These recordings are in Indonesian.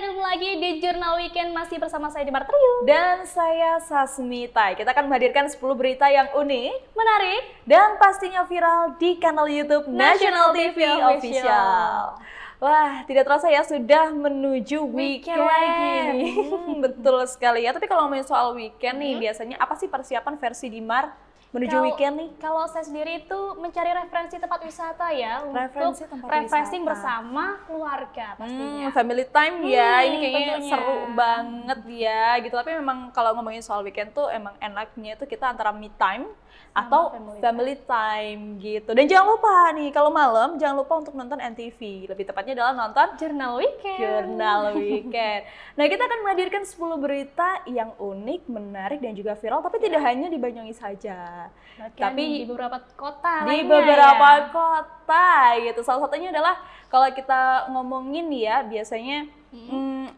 ketemu lagi di Jurnal Weekend, masih bersama saya Dimar Trio dan saya Sasmita. Kita akan menghadirkan 10 berita yang unik, menarik, dan pastinya viral di kanal YouTube National TV Official. Wah, tidak terasa ya sudah menuju weekend lagi. Betul sekali ya. Tapi kalau ngomongin soal weekend nih, biasanya apa sih persiapan versi Dimar menuju weekend nih? Kalau saya sendiri itu mencari referensi tempat wisata ya, Referensi untuk tempat refreshing wisata. bersama keluarga pastinya. Family time ya, ini kayaknya tentunya. seru banget ya gitu. Tapi memang kalau ngomongin soal weekend tuh emang enaknya itu kita antara me time atau family time gitu. Dan jangan lupa nih, kalau malam jangan lupa untuk nonton NTV. Lebih tepatnya adalah nonton Jurnal Weekend. Jurnal Weekend. Nah, kita akan menghadirkan 10 berita yang unik, menarik, dan juga viral. Tapi tidak hanya di Banyuwangi saja. Tapi di beberapa kota di lainnya beberapa ya. kota gitu. Salah satunya adalah kalau kita ngomongin ya, biasanya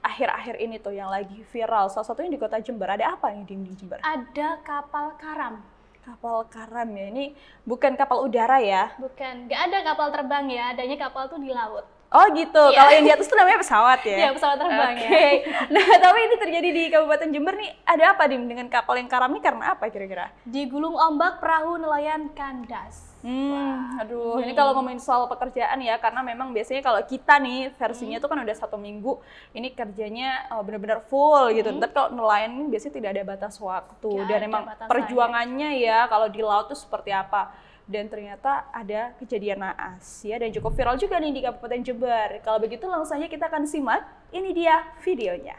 akhir-akhir ini tuh yang lagi viral. Salah satunya di kota Jember. Ada apa nih di Jember? Ada kapal karam. Kapal karam ya, ini bukan kapal udara ya? Bukan, nggak ada kapal terbang ya, adanya kapal tuh di laut. Oh gitu, Iya. kalau yang di atas tuh namanya pesawat ya? Iya, pesawat terbang ya. Oke. Nah, tapi ini terjadi di Kabupaten Jember nih, ada apa Dim dengan kapal yang karam ini karena apa kira-kira? Digulung ombak perahu nelayan kandas. Aduh, ini kalau ngomongin soal pekerjaan ya, karena memang biasanya kalau kita nih versinya tuh kan udah 1 minggu, ini kerjanya benar-benar full gitu. Tapi kalau nelayan ini biasanya tidak ada batas waktu, Nggak dan ada emang batasan, perjuangannya ya kalau di laut tuh seperti apa. Dan ternyata ada kejadian naas ya, dan cukup viral juga nih di Kabupaten Jember. Kalau begitu langsung saja kita akan simak, ini dia videonya.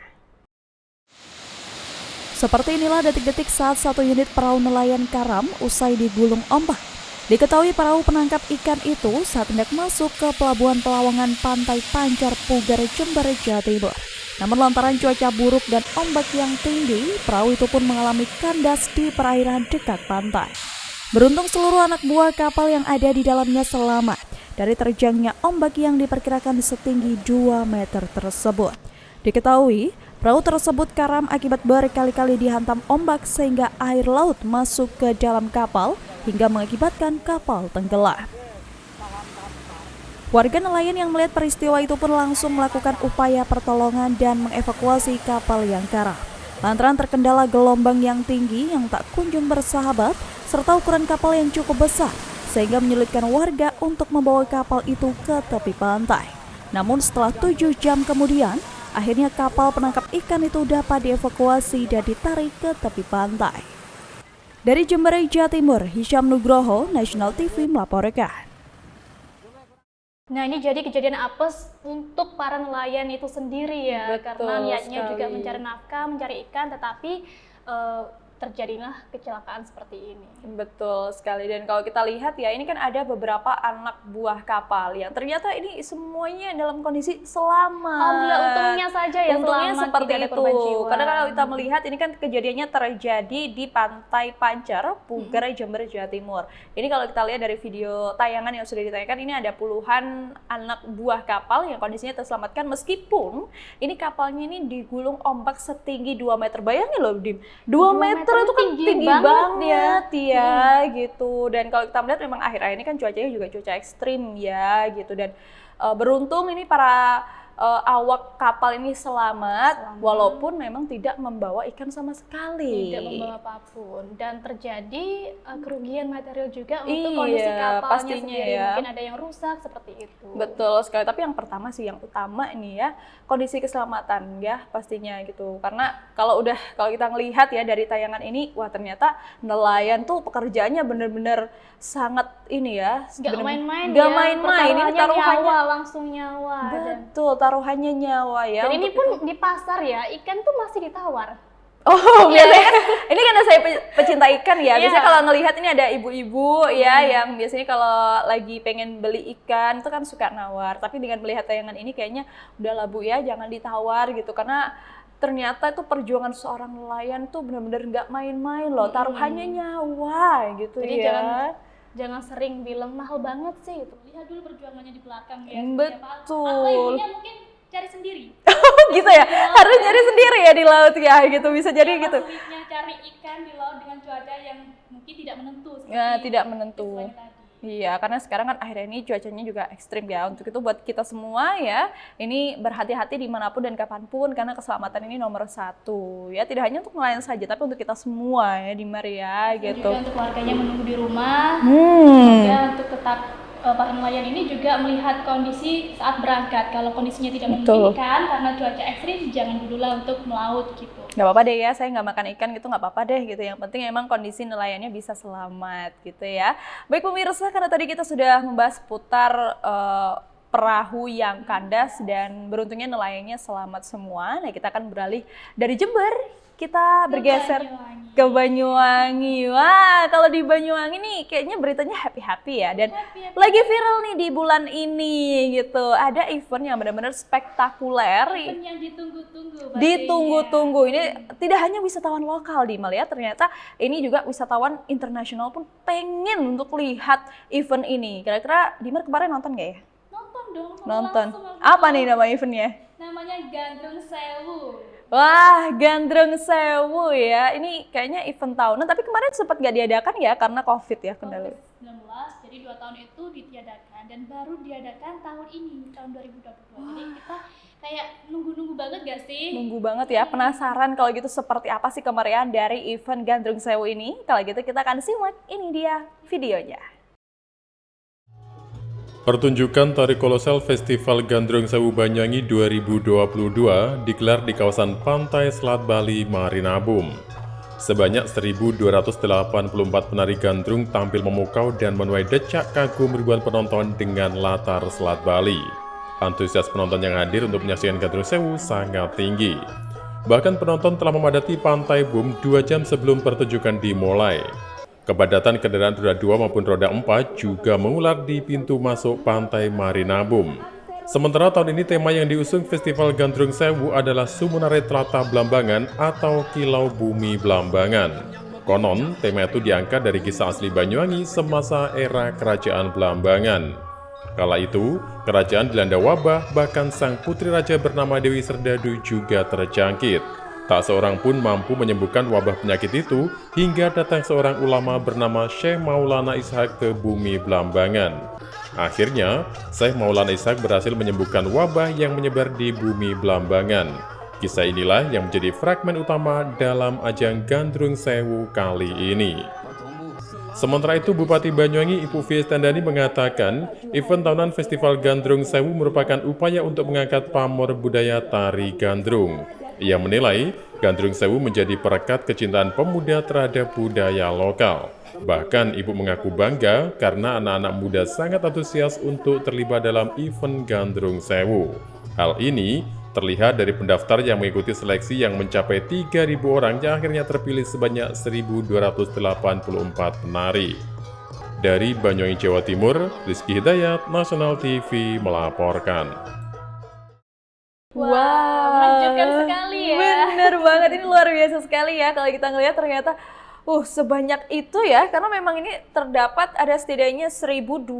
Seperti inilah detik-detik saat satu unit perahu nelayan karam usai digulung ombak. Diketahui perahu penangkap ikan itu saat hendak masuk ke pelabuhan Pelawangan Pantai Pancar Pugar, Jember, Jawa Timur. Namun lantaran cuaca buruk dan ombak yang tinggi, perahu itu pun mengalami kandas di perairan dekat pantai. Beruntung seluruh anak buah kapal yang ada di dalamnya selamat dari terjangnya ombak yang diperkirakan setinggi 2 meter tersebut. Diketahui, perahu tersebut karam akibat berkali-kali dihantam ombak sehingga air laut masuk ke dalam kapal hingga mengakibatkan kapal tenggelam. Warga nelayan yang melihat peristiwa itu pun langsung melakukan upaya pertolongan dan mengevakuasi kapal yang karam. Lantaran terkendala gelombang yang tinggi yang tak kunjung bersahabat, serta ukuran kapal yang cukup besar, sehingga menyulitkan warga untuk membawa kapal itu ke tepi pantai. Namun setelah 7 jam kemudian, akhirnya kapal penangkap ikan itu dapat dievakuasi dan ditarik ke tepi pantai. Dari Jember, Jawa Timur, Hisyam Nugroho, National TV melaporkan. Nah, ini jadi kejadian apes untuk para nelayan itu sendiri ya. Betul Karena niatnya sekali. juga mencari nafkah, mencari ikan, tetapi terjadilah kecelakaan seperti ini. Betul sekali, dan kalau kita lihat ya, ini kan ada beberapa anak buah kapal yang ternyata ini semuanya dalam kondisi selamat. Alhamdulillah, untungnya saja ya Untungnya selamat, seperti tidak ada itu. korban jiwa. Karena kalau kita melihat ini kan kejadiannya terjadi di Pantai Pancar, Pugar, Jember, Jawa Timur. Ini kalau kita lihat dari video tayangan yang sudah ditayangkan, ini ada puluhan anak buah kapal yang kondisinya terselamatkan meskipun ini kapalnya ini digulung ombak setinggi 2 meter. Bayangin loh, Dim, 2 meter itu kan tinggi banget ya gitu. Dan kalau kita melihat memang akhir-akhir ini kan cuacanya juga cuaca ekstrim ya gitu, dan beruntung ini para awak kapal ini selamat walaupun memang tidak membawa ikan sama sekali. Tidak membawa apapun, dan terjadi kerugian material juga untuk Iya, kondisi kapalnya pastinya sendiri. ya. Mungkin ada yang rusak seperti itu. Betul sekali, tapi yang pertama sih, yang utama ini ya, kondisi keselamatan ya pastinya gitu. Karena kalau kita ngelihat ya dari tayangan ini, wah ternyata nelayan tuh pekerjaannya bener-bener sangat ini ya, Gak main-main gak ya, main-main, ini taruhannya nyawa, langsung nyawa. betul, taruhannya nyawa ya. Dan ini untuk pun di pasar ya, ikan tuh masih ditawar. Oh, biasanya ini karena saya pecinta ikan ya. Biasanya Iya. kalau ngelihat ini ada ibu-ibu ya yang biasanya kalau lagi pengen beli ikan itu kan suka nawar. Tapi dengan melihat tayangan ini kayaknya udahlah Bu ya, jangan ditawar gitu, karena ternyata itu perjuangan seorang nelayan tuh benar-benar nggak main-main loh. Taruhannya nyawa gitu. Jadi ya. jangan sering bilang mahal banget sih itu. Lihat dulu perjuangannya di belakang ya. Betul. Atau ibunya mungkin cari sendiri. Gitu ya, harus nyari sendiri ya di laut ya gitu, bisa jadi gitu. Sulitnya cari ikan di laut dengan cuaca yang mungkin tidak menentu. Ya, tidak menentu. Seperti tadi. Iya, karena sekarang kan akhirnya ini cuacanya juga ekstrim ya. Untuk itu buat kita semua ya, ini berhati-hati dimanapun dan kapanpun karena keselamatan ini nomor 1. Ya, tidak hanya untuk nelayan saja, tapi untuk kita semua ya, Dimar ya, gitu. Juga untuk warganya menunggu di rumah, juga untuk tetap para nelayan ini juga melihat kondisi saat berangkat. Kalau kondisinya tidak memungkinkan karena cuaca ekstrim, jangan dululah untuk melaut gitu. Nggak apa-apa deh ya, saya nggak makan ikan gitu nggak apa-apa deh gitu. Yang penting emang kondisi nelayannya bisa selamat gitu ya. Baik pemirsa, karena tadi kita sudah membahas putar perahu yang kandas dan beruntungnya nelayannya selamat semua. Nah, kita akan beralih dari Jember, kita bergeser ke Banyuwangi. Wah, kalau di Banyuwangi nih kayaknya beritanya happy-happy ya. Dan lagi viral nih di bulan ini gitu. Ada event yang benar-benar spektakuler. Event yang ditunggu-tunggu. Ditunggu-tunggu. Ini tidak hanya wisatawan lokal di Malaysia, ternyata ini juga wisatawan internasional pun pengen untuk lihat event ini. Kira-kira Dimar kemarin nonton nggak ya? Nonton dong. Nonton. Apa nih nama eventnya? Namanya Gandrung Sewu. Wah, Gandrung Sewu ya. Ini kayaknya event tahunan, tapi kemarin sempat nggak diadakan ya karena COVID ya kendala. COVID-19, jadi 2 tahun itu ditiadakan dan baru diadakan tahun ini, tahun 2022. Jadi kita kayak nunggu-nunggu banget gak sih? Nunggu banget ya, penasaran kalau gitu seperti apa sih kemeriahan dari event Gandrung Sewu ini. Kalau gitu kita akan simak, ini dia videonya. Pertunjukan tari kolosal Festival Gandrung Sewu Banyuwangi 2022 digelar di kawasan Pantai Selat Bali, Marinabum. Sebanyak 1.284 penari gandrung tampil memukau dan menuai decak kagum ribuan penonton dengan latar Selat Bali. Antusias penonton yang hadir untuk menyaksikan Gandrung Sewu sangat tinggi. Bahkan penonton telah memadati Pantai Bum 2 jam sebelum pertunjukan dimulai. Kepadatan kendaraan roda 2 maupun roda 4 juga mengular di pintu masuk Pantai Marinabum. Sementara tahun ini tema yang diusung Festival Gandrung Sewu adalah Sumunare Tlatah Blambangan atau Kilau Bumi Blambangan. Konon, tema itu diangkat dari kisah asli Banyuwangi semasa era Kerajaan Blambangan. Kala itu, kerajaan dilanda wabah, bahkan sang putri raja bernama Dewi Serdadu juga terjangkit. Tak seorang pun mampu menyembuhkan wabah penyakit itu hingga datang seorang ulama bernama Syekh Maulana Ishaq ke bumi Blambangan. Akhirnya, Syekh Maulana Ishaq berhasil menyembuhkan wabah yang menyebar di bumi Blambangan. Kisah inilah yang menjadi fragmen utama dalam ajang Gandrung Sewu kali ini. Sementara itu, Bupati Banyuwangi Ibu Fies Tandani mengatakan, event tahunan Festival Gandrung Sewu merupakan upaya untuk mengangkat pamor budaya tari gandrung. Ia menilai, Gandrung Sewu menjadi perekat kecintaan pemuda terhadap budaya lokal. Bahkan Ibu mengaku bangga karena anak-anak muda sangat antusias untuk terlibat dalam event Gandrung Sewu. Hal ini terlihat dari pendaftar yang mengikuti seleksi yang mencapai 3.000 orang yang akhirnya terpilih sebanyak 1.284 penari. Dari Banyuwangi, Jawa Timur, Rizky Hidayat, Nasional TV melaporkan. Wow, menakjubkan sekali ya. Bener banget, ini luar biasa sekali ya kalau kita ngelihat ternyata sebanyak itu ya, karena memang ini terdapat ada setidaknya 1.284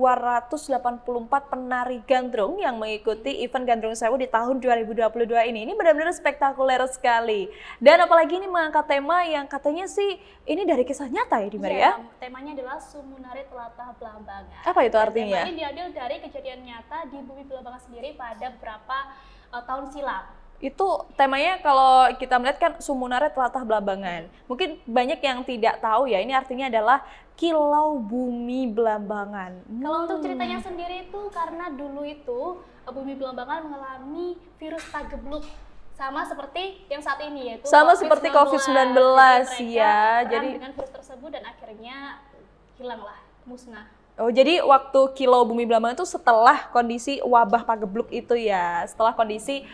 penari gandrung yang mengikuti event Gandrung Sewu di tahun 2022 ini. Ini benar-benar spektakuler sekali. Dan apalagi ini mengangkat tema yang katanya sih ini dari kisah nyata ya, Dimar ya? Temanya adalah Sumunare Tlatah Blambangan. Apa itu artinya? Tema ini diambil dari kejadian nyata di bumi Blambangan sendiri pada beberapa tahun silam. Itu temanya kalau kita melihat kan Sumunare Tlatah Blambangan. Mungkin banyak yang tidak tahu ya, ini artinya adalah Kilau Bumi Blambangan. Kalau untuk ceritanya sendiri itu karena dulu itu bumi Blambangan mengalami virus pagebluk sama seperti yang saat ini yaitu sama seperti COVID-19 ya. Jadi dengan virus tersebut dan akhirnya hilanglah, musnah. Oh, jadi waktu Kilau Bumi Blambangan itu setelah kondisi wabah pagebluk itu ya, setelah kondisi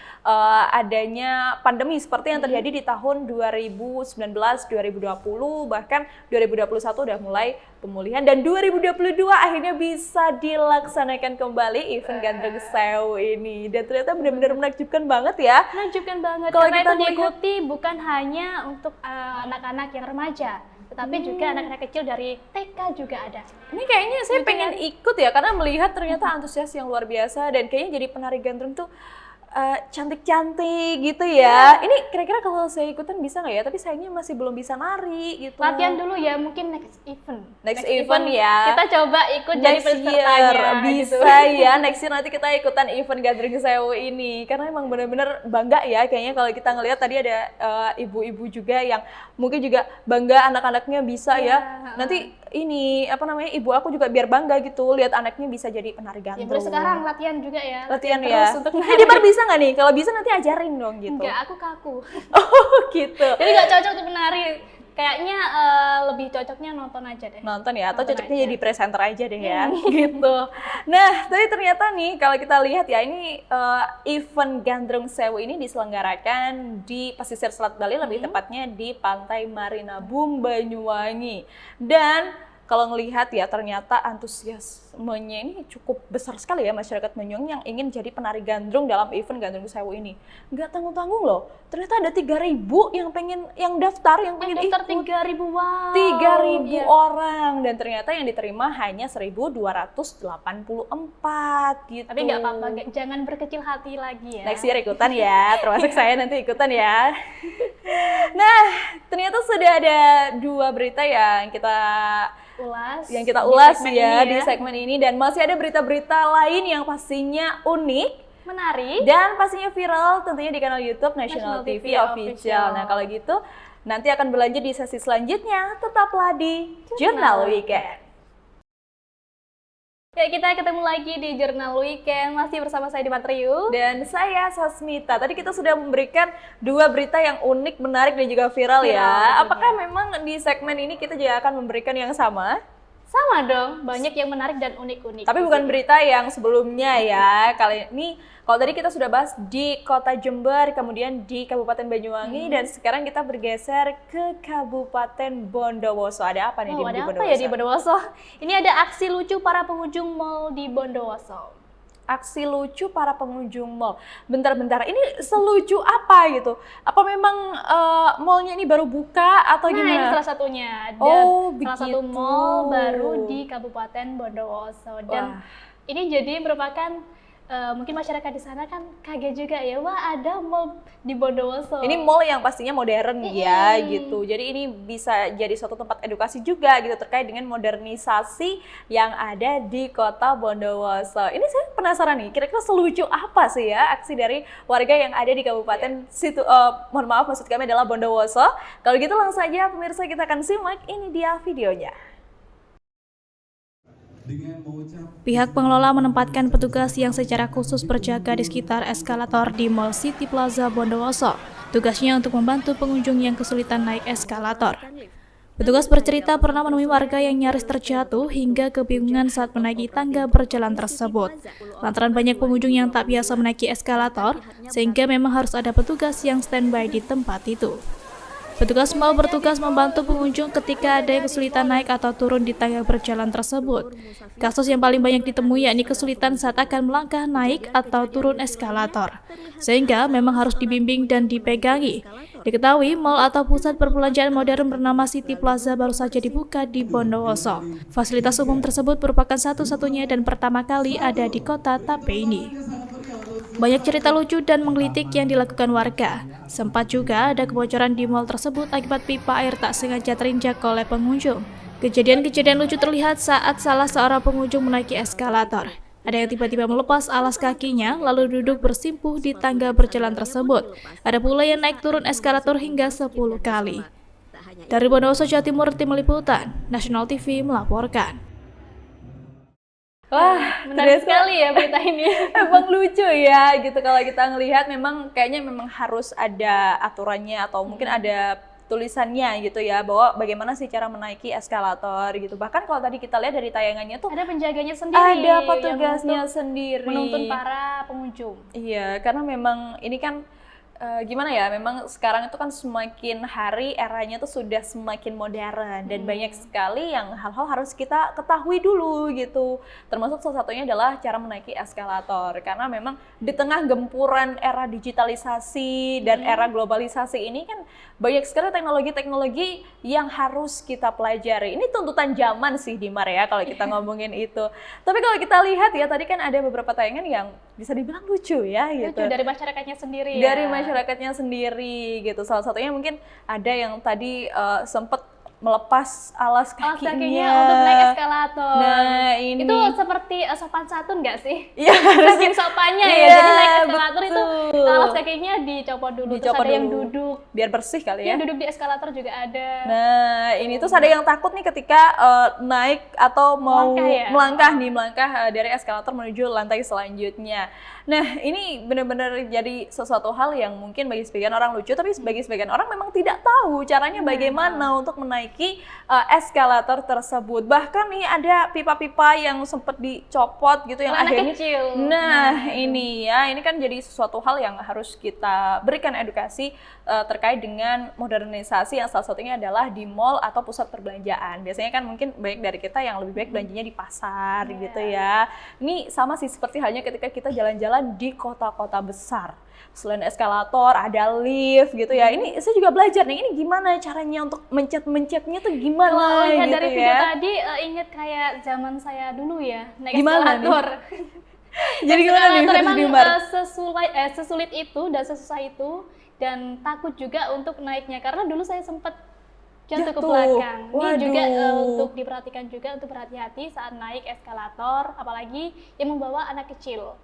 adanya pandemi seperti yang terjadi di tahun 2019, 2020, bahkan 2021 udah mulai pemulihan dan 2022 akhirnya bisa dilaksanakan kembali event Gandrung Sewu ini. Dan ternyata benar-benar menakjubkan banget ya. Menakjubkan banget, kalau karena kita itu diikuti bukan hanya untuk anak-anak yang remaja, tetapi juga anak-anak kecil dari TK juga ada. Ini kayaknya saya pengen ikut ya, karena melihat ternyata antusias yang luar biasa dan kayaknya jadi penari gandrung tuh cantik-cantik gitu ya. Ini kira-kira kalau saya ikutan bisa nggak ya? Tapi sayangnya masih belum bisa nari gitu. Latihan dulu ya, mungkin next event. Next event ya. Kita coba ikut jadi Next year pesertanya. bisa gitu. ya. Next year nanti kita ikutan event Gandrung Sewu ini. Karena emang bener-bener bangga ya. Kayaknya kalau kita ngelihat tadi ada ibu-ibu juga yang mungkin juga bangga anak-anaknya bisa ya. Nanti ini apa namanya, ibu aku juga biar bangga gitu lihat anaknya bisa jadi penari Ya gandrung. mulai sekarang latihan juga ya. Latihan terus ya. untuk Dia Bar bisa nggak nih? Kalau bisa nanti ajarin dong gitu. Enggak, aku kaku. Oh gitu. Jadi nggak cocok untuk menari. Kayaknya lebih cocoknya nonton aja deh. Nonton ya, atau Nonton cocoknya aja. jadi presenter aja deh ya, gitu. Nah, tapi ternyata nih kalau kita lihat ya, ini event Gandrung Sewu ini diselenggarakan di pesisir Selat Bali, lebih tepatnya di Pantai Marina Boom, Banyuwangi. Dan kalau ngelihat ya, ternyata antusiasmenya ini cukup besar sekali ya masyarakat Banyuwangi yang ingin jadi penari gandrung dalam event Gandrung Sewu ini. Nggak tanggung-tanggung loh, ternyata ada 3.000 yang daftar, yang pengen Yang daftar ikut. 3.000, wow. 3.000 Iya. orang, dan ternyata yang diterima hanya 1.284 gitu. Tapi nggak apa-apa, jangan berkecil hati lagi ya. Next year ikutan ya, termasuk saya nanti ikutan ya. Nah, ternyata sudah ada 2 berita yang kita ulas di segmen ya ini di segmen ini, dan masih ada berita-berita lain yang pastinya unik menarik. dan pastinya viral tentunya di kanal YouTube National National TV TV Official. Official. Nah, kalau gitu nanti akan berlanjut di sesi selanjutnya. Tetaplah di Jurnal Weekend. Ya, kita ketemu lagi di Jurnal Weekend, masih bersama saya Dimas Riu. Dan saya Sasmita. Tadi kita sudah memberikan 2 berita yang unik, menarik dan juga viral ya. Viral, Apakah memang di segmen ini kita juga akan memberikan yang sama? Sama dong, banyak yang menarik dan unik-unik. Tapi bukan berita yang sebelumnya ya. Kali ini, kalau tadi kita sudah bahas di Kota Jember, kemudian di Kabupaten Banyuwangi, dan sekarang kita bergeser ke Kabupaten Bondowoso. Ada apa nih di ada Bondowoso? apa ya di Bondowoso? Ini ada aksi lucu para pengunjung mal di Bondowoso. Aksi lucu para pengunjung mall. Bentar-bentar, ini selucu apa gitu? Apa memang mallnya ini baru buka atau Nah, gimana? ini salah satunya. Ada Oh, salah satu begitu. mall baru di Kabupaten Bondowoso. Dan ini jadi merupakan mungkin masyarakat di sana kan kaget juga ya, wah ada mall di Bondowoso. Ini mall yang pastinya modern ya gitu. Jadi ini bisa jadi suatu tempat edukasi juga gitu terkait dengan modernisasi yang ada di Kota Bondowoso. Ini saya penasaran nih, kira-kira selucu apa sih ya aksi dari warga yang ada di Kabupaten situ, mohon maaf maksud kami adalah Bondowoso. Kalau gitu langsung saja pemirsa kita akan simak, ini dia videonya. Pihak pengelola menempatkan petugas yang secara khusus berjaga di sekitar eskalator di Mall City Plaza Bondowoso. Tugasnya untuk membantu pengunjung yang kesulitan naik eskalator. Petugas bercerita pernah menemui warga yang nyaris terjatuh hingga kebingungan saat menaiki tangga berjalan tersebut. Lantaran banyak pengunjung yang tak biasa menaiki eskalator, sehingga memang harus ada petugas yang standby di tempat itu. Petugas mal bertugas membantu pengunjung ketika ada yang kesulitan naik atau turun di tangga berjalan tersebut. Kasus yang paling banyak ditemui yakni kesulitan saat akan melangkah naik atau turun eskalator, sehingga memang harus dibimbing dan dipegangi. Diketahui, mal atau pusat perbelanjaan modern bernama City Plaza baru saja dibuka di Bondowoso. Fasilitas umum tersebut merupakan satu-satunya dan pertama kali ada di kota Tape ini. Banyak cerita lucu dan menggelitik yang dilakukan warga. Sempat juga ada kebocoran di mal tersebut akibat pipa air tak sengaja terinjak oleh pengunjung. Kejadian-kejadian lucu terlihat saat salah seorang pengunjung menaiki eskalator. Ada yang tiba-tiba melepas alas kakinya lalu duduk bersimpuh di tangga berjalan tersebut. Ada pula yang naik turun eskalator hingga 10 kali. Dari Bondowoso, Jawa Timur, Tim Liputan National TV melaporkan. Wah, Menarik sekali ya berita ini. Emang lucu ya gitu kalau kita ngelihat, memang kayaknya memang harus ada aturannya atau mungkin ada tulisannya gitu ya, bahwa bagaimana sih cara menaiki eskalator gitu. Bahkan kalau tadi kita lihat dari tayangannya tuh Ada penjaganya sendiri. ada yang petugasnya untuk sendiri. menuntun para pengunjung. Iya, karena memang ini kan gimana ya, memang sekarang itu kan semakin hari eranya tuh sudah semakin modern dan banyak sekali yang hal-hal harus kita ketahui dulu gitu. Termasuk salah satunya adalah cara menaiki eskalator, karena memang di tengah gempuran era digitalisasi dan era globalisasi ini kan banyak sekali teknologi-teknologi yang harus kita pelajari. Ini tuntutan zaman sih Dimar ya kalau kita ngomongin itu. Tapi kalau kita lihat ya, tadi kan ada beberapa tayangan yang bisa dibilang lucu ya gitu. Lucu dari masyarakatnya sendiri ya. Dari masyarakatnya sendiri gitu. Salah satunya mungkin ada yang tadi sempet melepas alas kakinya untuk naik eskalator. Nah, ini itu seperti sopan santun nggak sih? Iya, saking sopannya ya. Iya, Jadi naik eskalator betul. itu alas kakinya dicopot dulu. Terus ada yang duduk. Biar bersih kali ya. Yang duduk di eskalator juga ada. Nah, ini tuh ada yang takut nih ketika naik atau mau melangkah dari eskalator menuju lantai selanjutnya. Nah, ini benar-benar jadi sesuatu hal yang mungkin bagi sebagian orang lucu, tapi bagi sebagian orang memang tidak tahu caranya bagaimana untuk menaiki eskalator tersebut. Bahkan nih ada pipa-pipa yang sempat dicopot gitu yang akhirnya kecil. Nah, ini ya, ini kan jadi sesuatu hal yang harus kita berikan edukasi terkait dengan modernisasi yang salah satunya adalah di mall atau pusat perbelanjaan. Biasanya kan mungkin baik dari kita yang lebih baik belanjanya di pasar gitu ya. Ini sama sih seperti halnya ketika kita jalan-jalan di kota-kota besar. Selain eskalator, ada lift gitu ya. Ini saya juga belajar nih, ini gimana caranya untuk mencet-mencetnya tuh gimana Kalau lihat gitu dari video ya. tadi, inget kayak zaman saya dulu ya, naik Gimana eskalator. Jadi gimana nih? Emang sesulit itu dan sesusah itu, dan takut juga untuk naiknya karena dulu saya sempat jatuh ke belakang. Ini juga untuk diperhatikan juga, untuk berhati-hati saat naik eskalator, apalagi yang membawa anak kecil.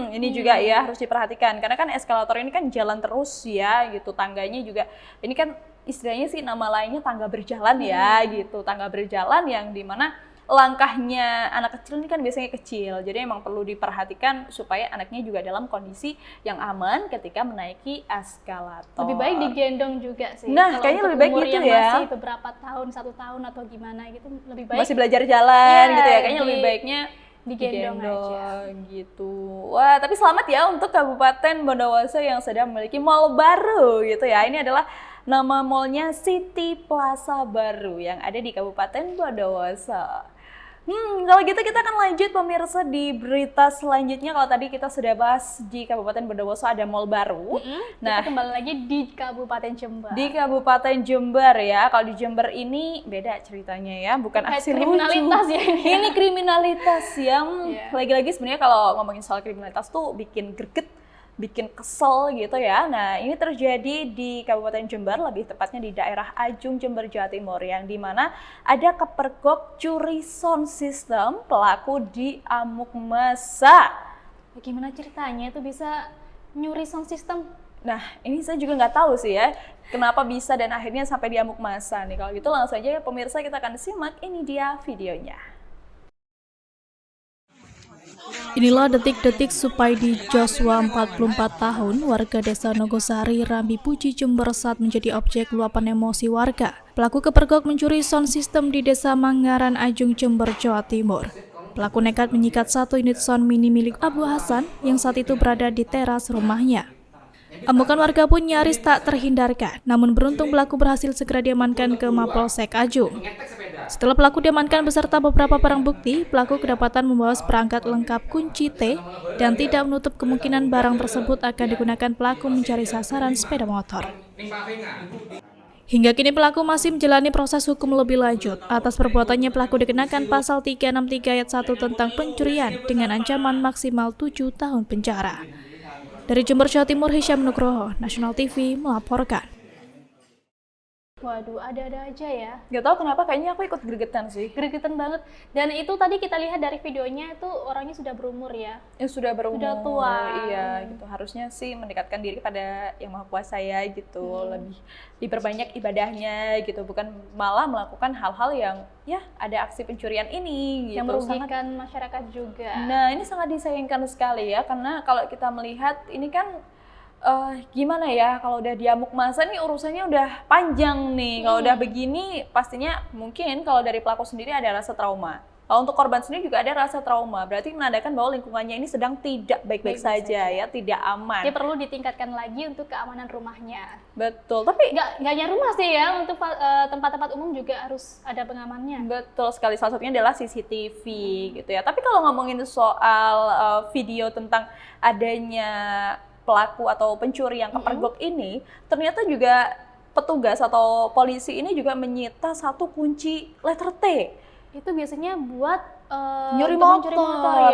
Ini juga ya harus diperhatikan karena kan eskalator ini kan jalan terus ya gitu, tangganya juga ini kan istilahnya sih nama lainnya tangga berjalan ya gitu, tangga berjalan yang dimana langkahnya anak kecil ini kan biasanya kecil, jadi emang perlu diperhatikan supaya anaknya juga dalam kondisi yang aman ketika menaiki eskalator. Lebih baik digendong juga sih. Nah, kayaknya lebih baik gitu ya. Masih beberapa tahun, 1 tahun atau gimana gitu, lebih baik. Masih belajar jalan gitu ya, kayaknya lebih baiknya digendong aja gitu. Wah, tapi selamat ya untuk Kabupaten Bondowoso yang sedang memiliki mall baru gitu ya. Ini adalah nama mallnya City Plaza Baru yang ada di Kabupaten Bondowoso. Kalau gitu kita akan lanjut pemirsa di berita selanjutnya. Kalau tadi kita sudah bahas di Kabupaten Bondowoso ada mall baru. Nah, kita kembali lagi di Kabupaten Jember. Di Kabupaten Jember ya. Kalau di Jember ini beda ceritanya ya, bukan aksi kriminalitas lucu. Ya ini. Ini kriminalitas yang lagi-lagi sebenarnya kalau ngomongin soal kriminalitas tuh bikin greget, bikin kesel gitu ya. Nah, ini terjadi di Kabupaten Jember, lebih tepatnya di daerah Ajung, Jember, Jawa Timur, yang dimana ada kepergok curi sound system, pelaku diamuk massa. Bagaimana ceritanya itu bisa nyuri sound system? Nah, ini saya juga nggak tahu sih ya, kenapa bisa dan akhirnya sampai diamuk massa nih. Kalau gitu langsung aja ya pemirsa, kita akan simak, ini dia videonya. Inilah detik-detik Supaidi Joshua 44 tahun, warga desa Nogosari, Rambi Puji, Jember saat menjadi objek luapan emosi warga. Pelaku kepergok mencuri sound system di desa Manggaran Ajung, Jember, Jawa Timur. Pelaku nekat menyikat 1 unit sound mini milik Abu Hasan yang saat itu berada di teras rumahnya. Amukan warga pun nyaris tak terhindarkan, namun beruntung pelaku berhasil segera diamankan ke Mapolsek Ajung. Setelah pelaku diamankan beserta beberapa barang bukti, pelaku kedapatan membawa seperangkat lengkap kunci T dan tidak menutup kemungkinan barang tersebut akan digunakan pelaku mencari sasaran sepeda motor. Hingga kini pelaku masih menjalani proses hukum lebih lanjut. Atas perbuatannya pelaku dikenakan pasal 363 ayat 1 tentang pencurian dengan ancaman maksimal 7 tahun penjara. Dari Jember, Jawa Timur, Hisyam Nugroho, National TV melaporkan. Waduh, ada-ada aja ya. Gak tau kenapa, kayaknya aku ikut gregetan sih. Gregetan banget. Dan itu tadi kita lihat dari videonya itu orangnya sudah berumur ya. Sudah berumur. Sudah tua. Iya, gitu. Harusnya sih mendekatkan diri pada Yang Maha Kuasa ya gitu. Lebih diperbanyak ibadahnya gitu, bukan malah melakukan hal-hal yang ya ada aksi pencurian ini gitu. Yang merugikan masyarakat juga. Nah, ini sangat disayangkan sekali ya, karena kalau kita melihat ini kan gimana ya, kalau udah diamuk massa nih urusannya udah panjang nih. Kalau udah begini pastinya mungkin kalau dari pelaku sendiri ada rasa trauma. Kalau untuk korban sendiri juga ada rasa trauma. Berarti menandakan bahwa lingkungannya ini sedang tidak baik-baik saja ya, tidak aman. Dia perlu ditingkatkan lagi untuk keamanan rumahnya. Betul, tapi nggak hanya rumah sih ya, untuk tempat-tempat umum juga harus ada pengamannya. Betul sekali, salah satunya adalah CCTV gitu ya. Tapi kalau ngomongin soal video tentang adanya pelaku atau pencuri yang kepergok ini, ternyata juga petugas atau polisi ini juga menyita 1 kunci letter T. Itu biasanya buat nyuri motor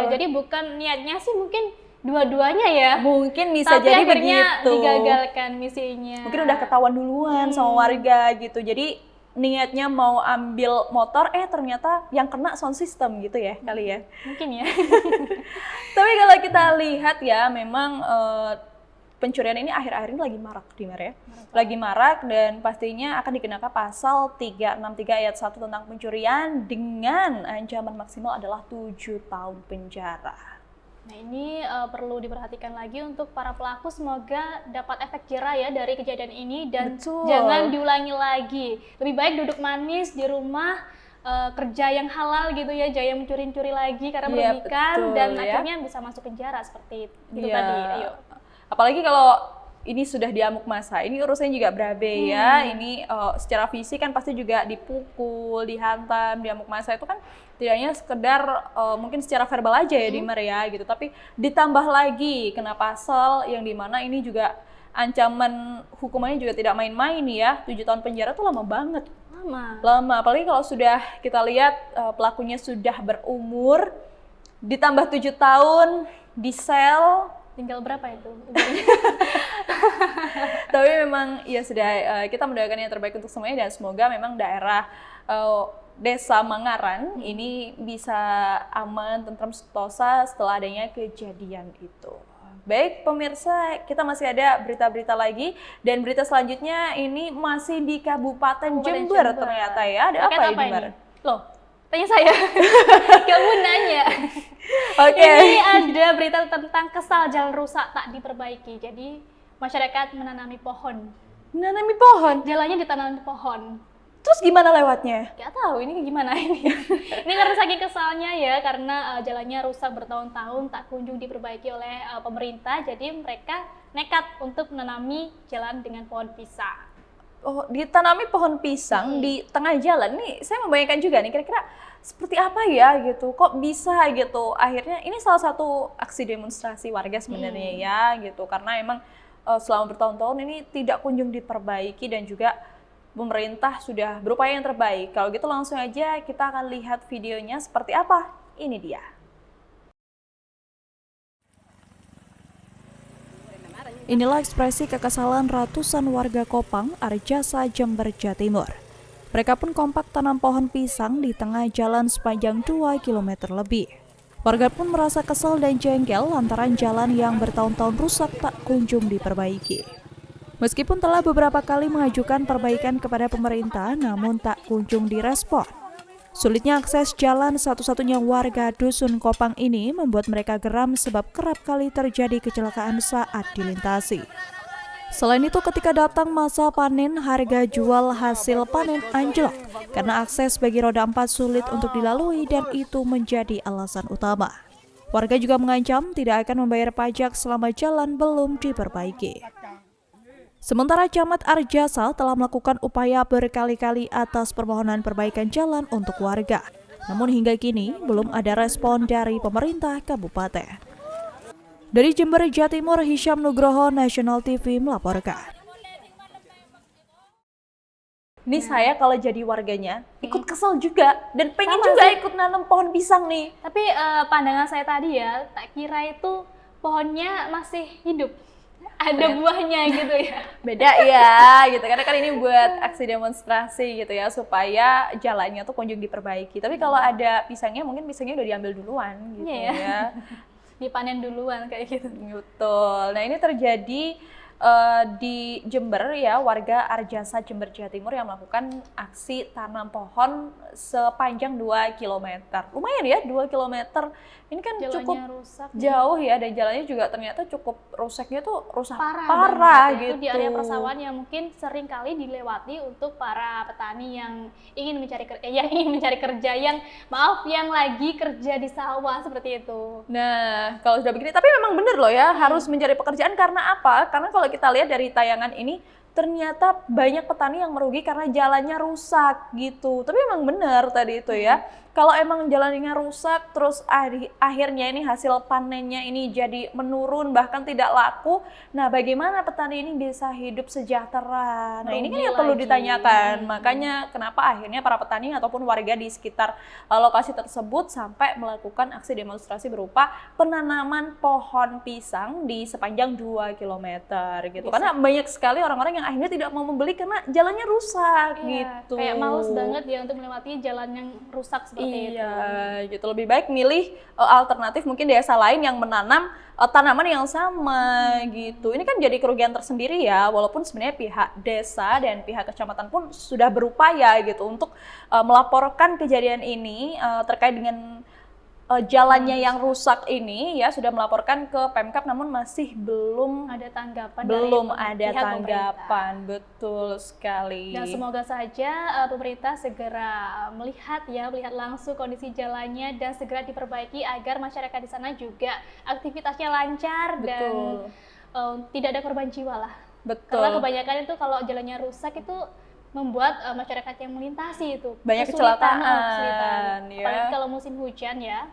ya. Jadi bukan niatnya sih mungkin dua-duanya ya. Mungkin bisa Tapi jadi akhirnya begitu. digagalkan misinya. Mungkin udah ketahuan duluan sama warga gitu. Jadi niatnya mau ambil motor, ternyata yang kena sound system gitu ya kali ya. Mungkin ya. Tapi kalau kita lihat ya, memang pencurian ini akhir-akhir ini lagi marak di Mar ya. Lagi marak dan pastinya akan dikenakan pasal 363 ayat 1 tentang pencurian dengan ancaman maksimal adalah 7 tahun penjara. Nah ini perlu diperhatikan lagi untuk para pelaku, semoga dapat efek jerah ya dari kejadian ini dan Betul. jangan diulangi lagi. Lebih baik duduk manis di rumah, kerja yang halal gitu ya, jangan mencuri-curi lagi karena merugikan betul, dan ya. akhirnya bisa masuk penjara seperti itu Iya. tadi. Ayo. Apalagi kalau ini sudah diamuk massa, ini urusannya juga berabe ya. Ini secara fisik kan pasti juga dipukul, dihantam, diamuk massa itu kan tidak hanya sekedar mungkin secara verbal aja ya di Mar ya gitu, tapi ditambah lagi kena pasal yang dimana ini juga ancaman hukumannya juga tidak main-main ya. 7 tahun penjara tuh lama banget. Lama, apalagi kalau sudah kita lihat pelakunya sudah berumur, ditambah 7 tahun di sel. Tinggal berapa itu? Tapi memang ya sudah, kita mendoakan yang terbaik untuk semuanya dan semoga memang daerah Desa Mangaran ini bisa aman, tentram, sentosa setelah adanya kejadian itu. Baik pemirsa, kita masih ada berita-berita lagi dan berita selanjutnya ini masih di Kabupaten Jember ternyata ya. Ada apa ya Jember? Loh, tanya saya. Kamu nanya. Oke. Ini ada berita tentang kesal jalan rusak tak diperbaiki. Jadi masyarakat menanami pohon. Menanami pohon? Jalannya ditanami pohon. Terus gimana lewatnya? Gak tahu ini gimana ini. Ini karena saking kesalnya ya, karena jalannya rusak bertahun-tahun tak kunjung diperbaiki oleh pemerintah. Jadi mereka nekat untuk menanami jalan dengan pohon pisang. Oh, ditanami pohon pisang di tengah jalan. Nih, saya membayangkan juga nih kira-kira seperti apa ya gitu. Kok bisa gitu? Akhirnya ini salah satu aksi demonstrasi warga sebenarnya ya gitu. Karena emang selama bertahun-tahun ini tidak kunjung diperbaiki dan juga pemerintah sudah berupaya yang terbaik. Kalau gitu langsung aja kita akan lihat videonya seperti apa. Ini dia. Inilah ekspresi kekesalan ratusan warga Kopang, Arjasa, Jember, Jawa Timur. Mereka pun kompak tanam pohon pisang di tengah jalan sepanjang 2 km lebih. Warga pun merasa kesal dan jengkel lantaran jalan yang bertahun-tahun rusak tak kunjung diperbaiki. Meskipun telah beberapa kali mengajukan perbaikan kepada pemerintah, namun tak kunjung direspon. Sulitnya akses jalan satu-satunya warga Dusun Kopang ini membuat mereka geram sebab kerap kali terjadi kecelakaan saat dilintasi. Selain itu, ketika datang masa panen, harga jual hasil panen anjlok karena akses bagi roda 4 sulit untuk dilalui dan itu menjadi alasan utama. Warga juga mengancam tidak akan membayar pajak selama jalan belum diperbaiki. Sementara Camat Arjasa telah melakukan upaya berkali-kali atas permohonan perbaikan jalan untuk warga. Namun hingga kini belum ada respon dari pemerintah kabupaten. Dari Jember, Jawa Timur, Hisyam Nugroho, National TV melaporkan. Ini saya kalau jadi warganya ikut kesel juga dan pengen juga ikut nanam pohon pisang nih. Tapi pandangan saya tadi ya, tak kira itu pohonnya masih hidup. Ada buahnya gitu ya. Beda ya gitu, karena kan ini buat aksi demonstrasi gitu ya, supaya jalannya tuh kunjung diperbaiki. Tapi kalau ada pisangnya, mungkin pisangnya udah diambil duluan gitu ya. Dipanen duluan kayak gitu. Betul. Nah ini terjadi di Jember ya, warga Arjasa Jember Jawa Timur yang melakukan aksi tanam pohon sepanjang 2 km. Lumayan ya 2 km. Ini kan jalannya cukup rusak, jauh ya, dan jalannya juga ternyata cukup rusaknya tuh parah gitu. Itu di area persawahan yang mungkin sering kali dilewati untuk para petani yang ingin mencari kerja, yang lagi kerja di sawah seperti itu. Nah, kalau sudah begini, tapi memang benar loh ya, harus mencari pekerjaan. Karena apa? Karena kalau kita lihat dari tayangan ini, ternyata banyak petani yang merugi karena jalannya rusak gitu. Tapi emang benar tadi itu ya. Kalau emang jalannya rusak, terus akhirnya ini hasil panennya ini jadi menurun, bahkan tidak laku. Nah, bagaimana petani ini bisa hidup sejahtera? Nah, ini kan yang perlu ditanyakan. Makanya kenapa akhirnya para petani ataupun warga di sekitar lokasi tersebut sampai melakukan aksi demonstrasi berupa penanaman pohon pisang di sepanjang 2 km gitu. Karena banyak sekali orang-orang yang akhirnya tidak mau membeli karena jalannya rusak gitu. Kayak males banget ya untuk melewati jalan yang rusak seperti itu. Iya, gitu. Lebih baik milih alternatif mungkin desa lain yang menanam tanaman yang sama gitu. Ini kan jadi kerugian tersendiri ya, walaupun sebenarnya pihak desa dan pihak kecamatan pun sudah berupaya gitu untuk melaporkan kejadian ini terkait dengan jalannya yang rusak ini ya, sudah melaporkan ke Pemkab, namun masih belum ada tanggapan ada tanggapan. Betul sekali. Dan semoga saja pemerintah segera melihat langsung kondisi jalannya dan segera diperbaiki agar masyarakat di sana juga aktivitasnya lancar. Betul. Dan tidak ada korban jiwa lah. Betul. Karena kebanyakan itu kalau jalannya rusak itu membuat masyarakat yang melintasi itu banyak kesulitan. Ya. Apalagi kalau musim hujan ya,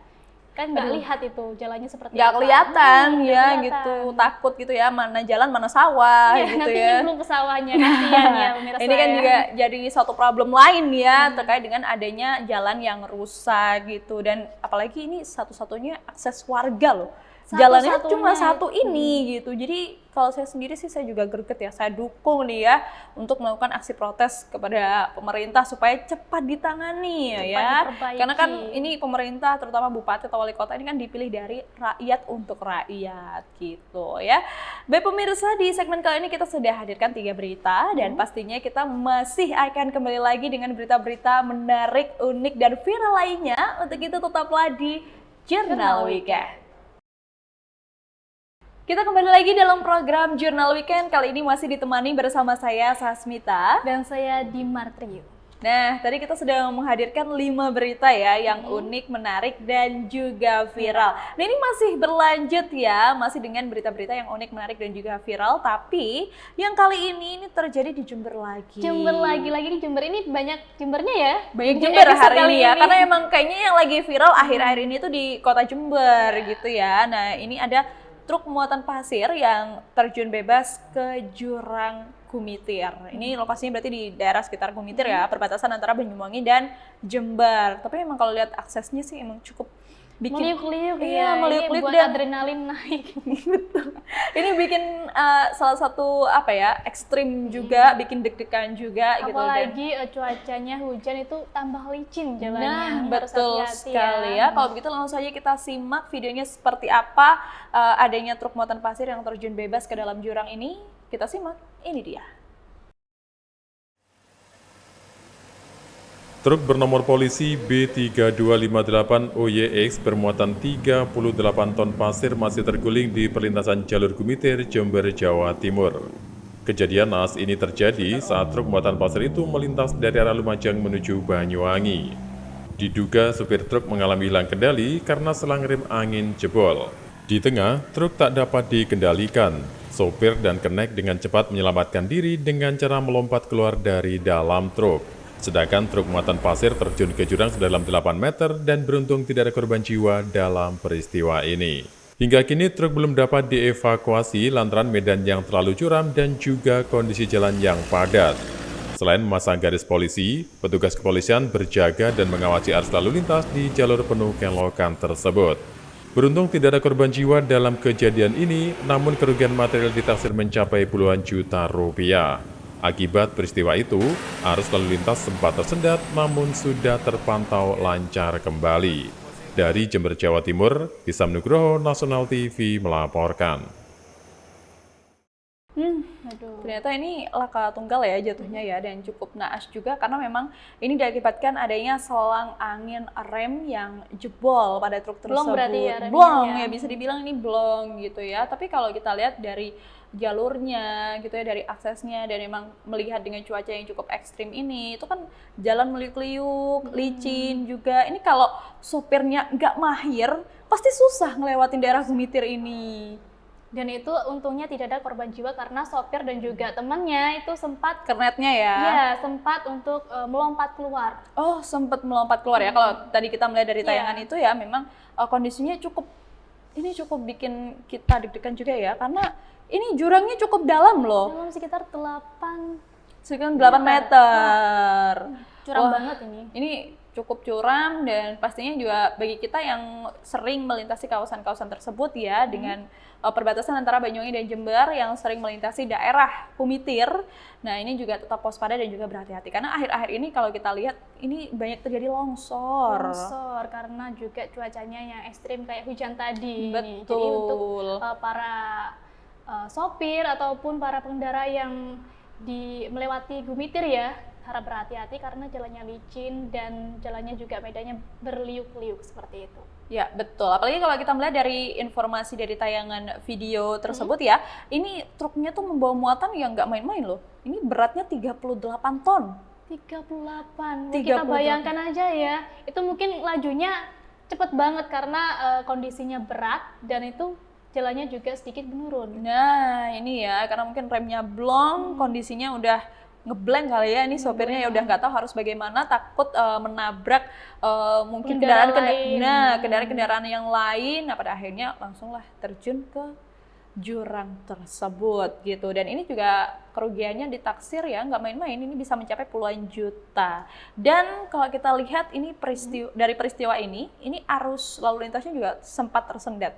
kan nggak lihat itu jalannya seperti nggak apa. Kelihatan ya kelihatan. Gitu, takut gitu ya, mana jalan mana sawah gitu nanti ya. belum ke sawahnya, kasihan ya pemirsa. Ini kan juga jadi satu problem lain ya terkait dengan adanya jalan yang rusak gitu, dan apalagi ini satu-satunya akses warga loh. Jalannya cuma satu ini gitu. Jadi kalau saya sendiri sih saya juga greget ya. Saya dukung nih ya untuk melakukan aksi protes kepada pemerintah supaya cepat ditangani ya. Karena kan ini pemerintah terutama bupati atau wali kota ini kan dipilih dari rakyat untuk rakyat gitu ya. Baik pemirsa, di segmen kali ini kita sudah hadirkan 3 berita dan pastinya kita masih akan kembali lagi dengan berita-berita menarik, unik dan viral lainnya. Untuk itu tetaplah di Jurnal Weekend. Kita kembali lagi dalam program Jurnal Weekend. Kali ini masih ditemani bersama saya Sasmita dan saya Dimartrio. Nah, tadi kita sudah menghadirkan 5 berita ya yang unik, menarik dan juga viral. Nah, ini masih berlanjut ya, masih dengan berita-berita yang unik, menarik dan juga viral. Tapi yang kali ini terjadi di Jember lagi. Jember lagi di Jember ini banyak Jembernya ya. Banyak Jember hari ini ya, karena emang kayaknya yang lagi viral akhir-akhir ini tuh di kota Jember gitu ya. Nah, ini ada truk muatan pasir yang terjun bebas ke jurang Kumitir. Ini lokasinya berarti di daerah sekitar Kumitir ya, perbatasan antara Banyuwangi dan Jember. Tapi memang kalau lihat aksesnya sih emang cukup bikin meliuk-liuk ya, meliuk-liuk buat dan adrenalin naik. Betul. Ini bikin salah satu ekstrim juga, bikin deg-degan juga. Apalagi cuacanya hujan itu tambah licin jalannya. Nah, harus betul hati-hati sekali ya. Kalau begitu langsung saja kita simak videonya seperti apa adanya truk muatan pasir yang terjun bebas ke dalam jurang ini. Kita simak, ini dia. Truk bernomor polisi B3258OYX bermuatan 38 ton pasir masih terguling di perlintasan jalur Kumitir, Jember, Jawa Timur. Kejadian naas ini terjadi saat truk muatan pasir itu melintas dari arah Lumajang menuju Banyuwangi. Diduga supir truk mengalami hilang kendali karena selang rem angin jebol. Di tengah, truk tak dapat dikendalikan. Sopir dan kenek dengan cepat menyelamatkan diri dengan cara melompat keluar dari dalam truk. Sedangkan truk muatan pasir terjun ke jurang sedalam 8 meter dan beruntung tidak ada korban jiwa dalam peristiwa ini. Hingga kini truk belum dapat dievakuasi lantaran medan yang terlalu curam dan juga kondisi jalan yang padat. Selain memasang garis polisi, petugas kepolisian berjaga dan mengawasi arus lalu lintas di jalur penuh kelokan tersebut. Beruntung tidak ada korban jiwa dalam kejadian ini, namun kerugian material ditaksir mencapai puluhan juta rupiah. Akibat peristiwa itu, arus lalu lintas sempat tersendat namun sudah terpantau lancar kembali. Dari Jember, Jawa Timur, Hisam Nugroho, Nasional TV melaporkan. Ternyata ini laka tunggal ya jatuhnya ya, dan cukup naas juga karena memang ini diakibatkan adanya selang angin rem yang jebol pada truk tersebut. Blong berarti ya remnya. Blong ya, bisa dibilang ini blong gitu ya. Tapi kalau kita lihat dari jalurnya gitu ya, dari aksesnya, dan memang melihat dengan cuaca yang cukup ekstrim ini, itu kan jalan meliuk-liuk, licin juga. Ini kalau sopirnya nggak mahir, pasti susah ngelewatin daerah Kumitir ini. Dan itu untungnya tidak ada korban jiwa karena sopir dan juga temannya itu sempat Kernetnya ya? Iya, sempat untuk melompat keluar. Oh, sempat melompat keluar ya. Kalau tadi kita melihat dari tayangan itu ya, memang kondisinya cukup bikin kita deg-degan juga ya, karena ini jurangnya cukup dalam loh. Dalam sekitar 8 meter. Curam Wah, banget ini. Ini cukup curam dan pastinya juga bagi kita yang sering melintasi kawasan-kawasan tersebut ya, dengan perbatasan antara Banyuwangi dan Jember yang sering melintasi daerah Kumitir. Nah, ini juga tetap waspada dan juga berhati-hati karena akhir-akhir ini kalau kita lihat ini banyak terjadi longsor. Karena juga cuacanya yang ekstrim kayak hujan tadi. Betul. Jadi untuk para sopir ataupun para pengendara yang melewati Kumitir ya, harap berhati-hati karena jalannya licin dan jalannya juga medannya berliuk-liuk seperti itu. Ya, betul. Apalagi kalau kita melihat dari informasi dari tayangan video tersebut ya, ini truknya tuh membawa muatan yang nggak main-main loh. Ini beratnya 38 ton. 38. Kita bayangkan aja ya, itu mungkin lajunya cepet banget karena kondisinya berat dan itu jalannya juga sedikit menurun. Nah, ini ya, karena mungkin remnya blong, kondisinya udah ngeblank kali ya, ini sopirnya ya udah nggak tahu harus bagaimana, takut menabrak mungkin kendaraan-kendaraan yang lain. Nah, pada akhirnya langsunglah terjun ke jurang tersebut gitu. Dan ini juga kerugiannya ditaksir ya, nggak main-main, ini bisa mencapai puluhan juta. Dan kalau kita lihat ini dari peristiwa ini arus lalu lintasnya juga sempat tersendat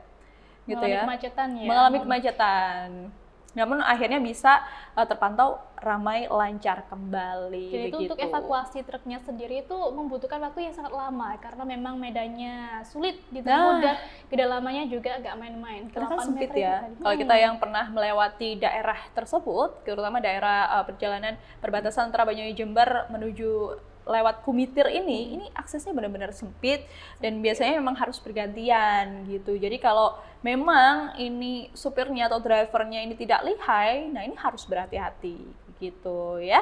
gitu ya. Mengalami kemacetan. Namun akhirnya bisa terpantau ramai lancar kembali. Jadi itu untuk evakuasi truknya sendiri itu membutuhkan waktu yang sangat lama karena memang medannya sulit ditempuh dan kedalamannya juga agak main-main. Karena kan sempit ya. Kalau kita yang pernah melewati daerah tersebut, terutama daerah perjalanan perbatasan antara Banyuwangi Jember menuju lewat Kumitir ini aksesnya benar-benar sempit dan biasanya memang harus bergantian gitu. Jadi kalau memang ini supirnya atau drivernya ini tidak lihai, nah ini harus berhati-hati gitu ya.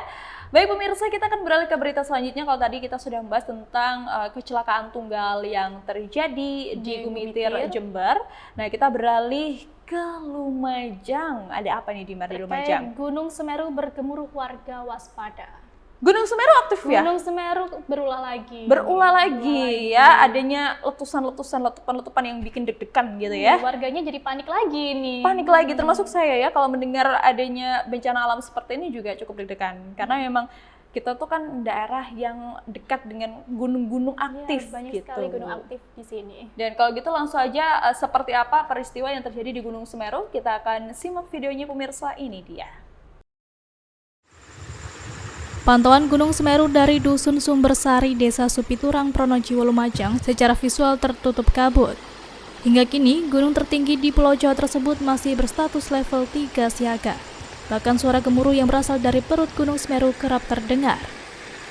Baik pemirsa, kita akan beralih ke berita selanjutnya. Kalau tadi kita sudah membahas tentang kecelakaan tunggal yang terjadi di Kumitir, Jember. Nah, kita beralih ke Lumajang. Ada apa nih di Lumajang? Gunung Semeru bergemuruh, warga waspada. Gunung Semeru aktif ya? Gunung Semeru berulah lagi. Berulah lagi ya, adanya letupan-letupan yang bikin deg-degan gitu ya. Warganya jadi panik lagi nih. Panik lagi, termasuk saya ya, kalau mendengar adanya bencana alam seperti ini juga cukup deg-degan. Karena memang kita tuh kan daerah yang dekat dengan gunung-gunung aktif banyak gitu. Sekali gunung aktif di sini. Dan kalau gitu langsung aja seperti apa peristiwa yang terjadi di Gunung Semeru, kita akan simak videonya pemirsa, ini dia. Pantauan Gunung Semeru dari Dusun Sumbersari, Desa Supiturang, Pronojiwo, Lumajang secara visual tertutup kabut. Hingga kini, gunung tertinggi di Pulau Jawa tersebut masih berstatus level 3 siaga. Bahkan suara gemuruh yang berasal dari perut Gunung Semeru kerap terdengar.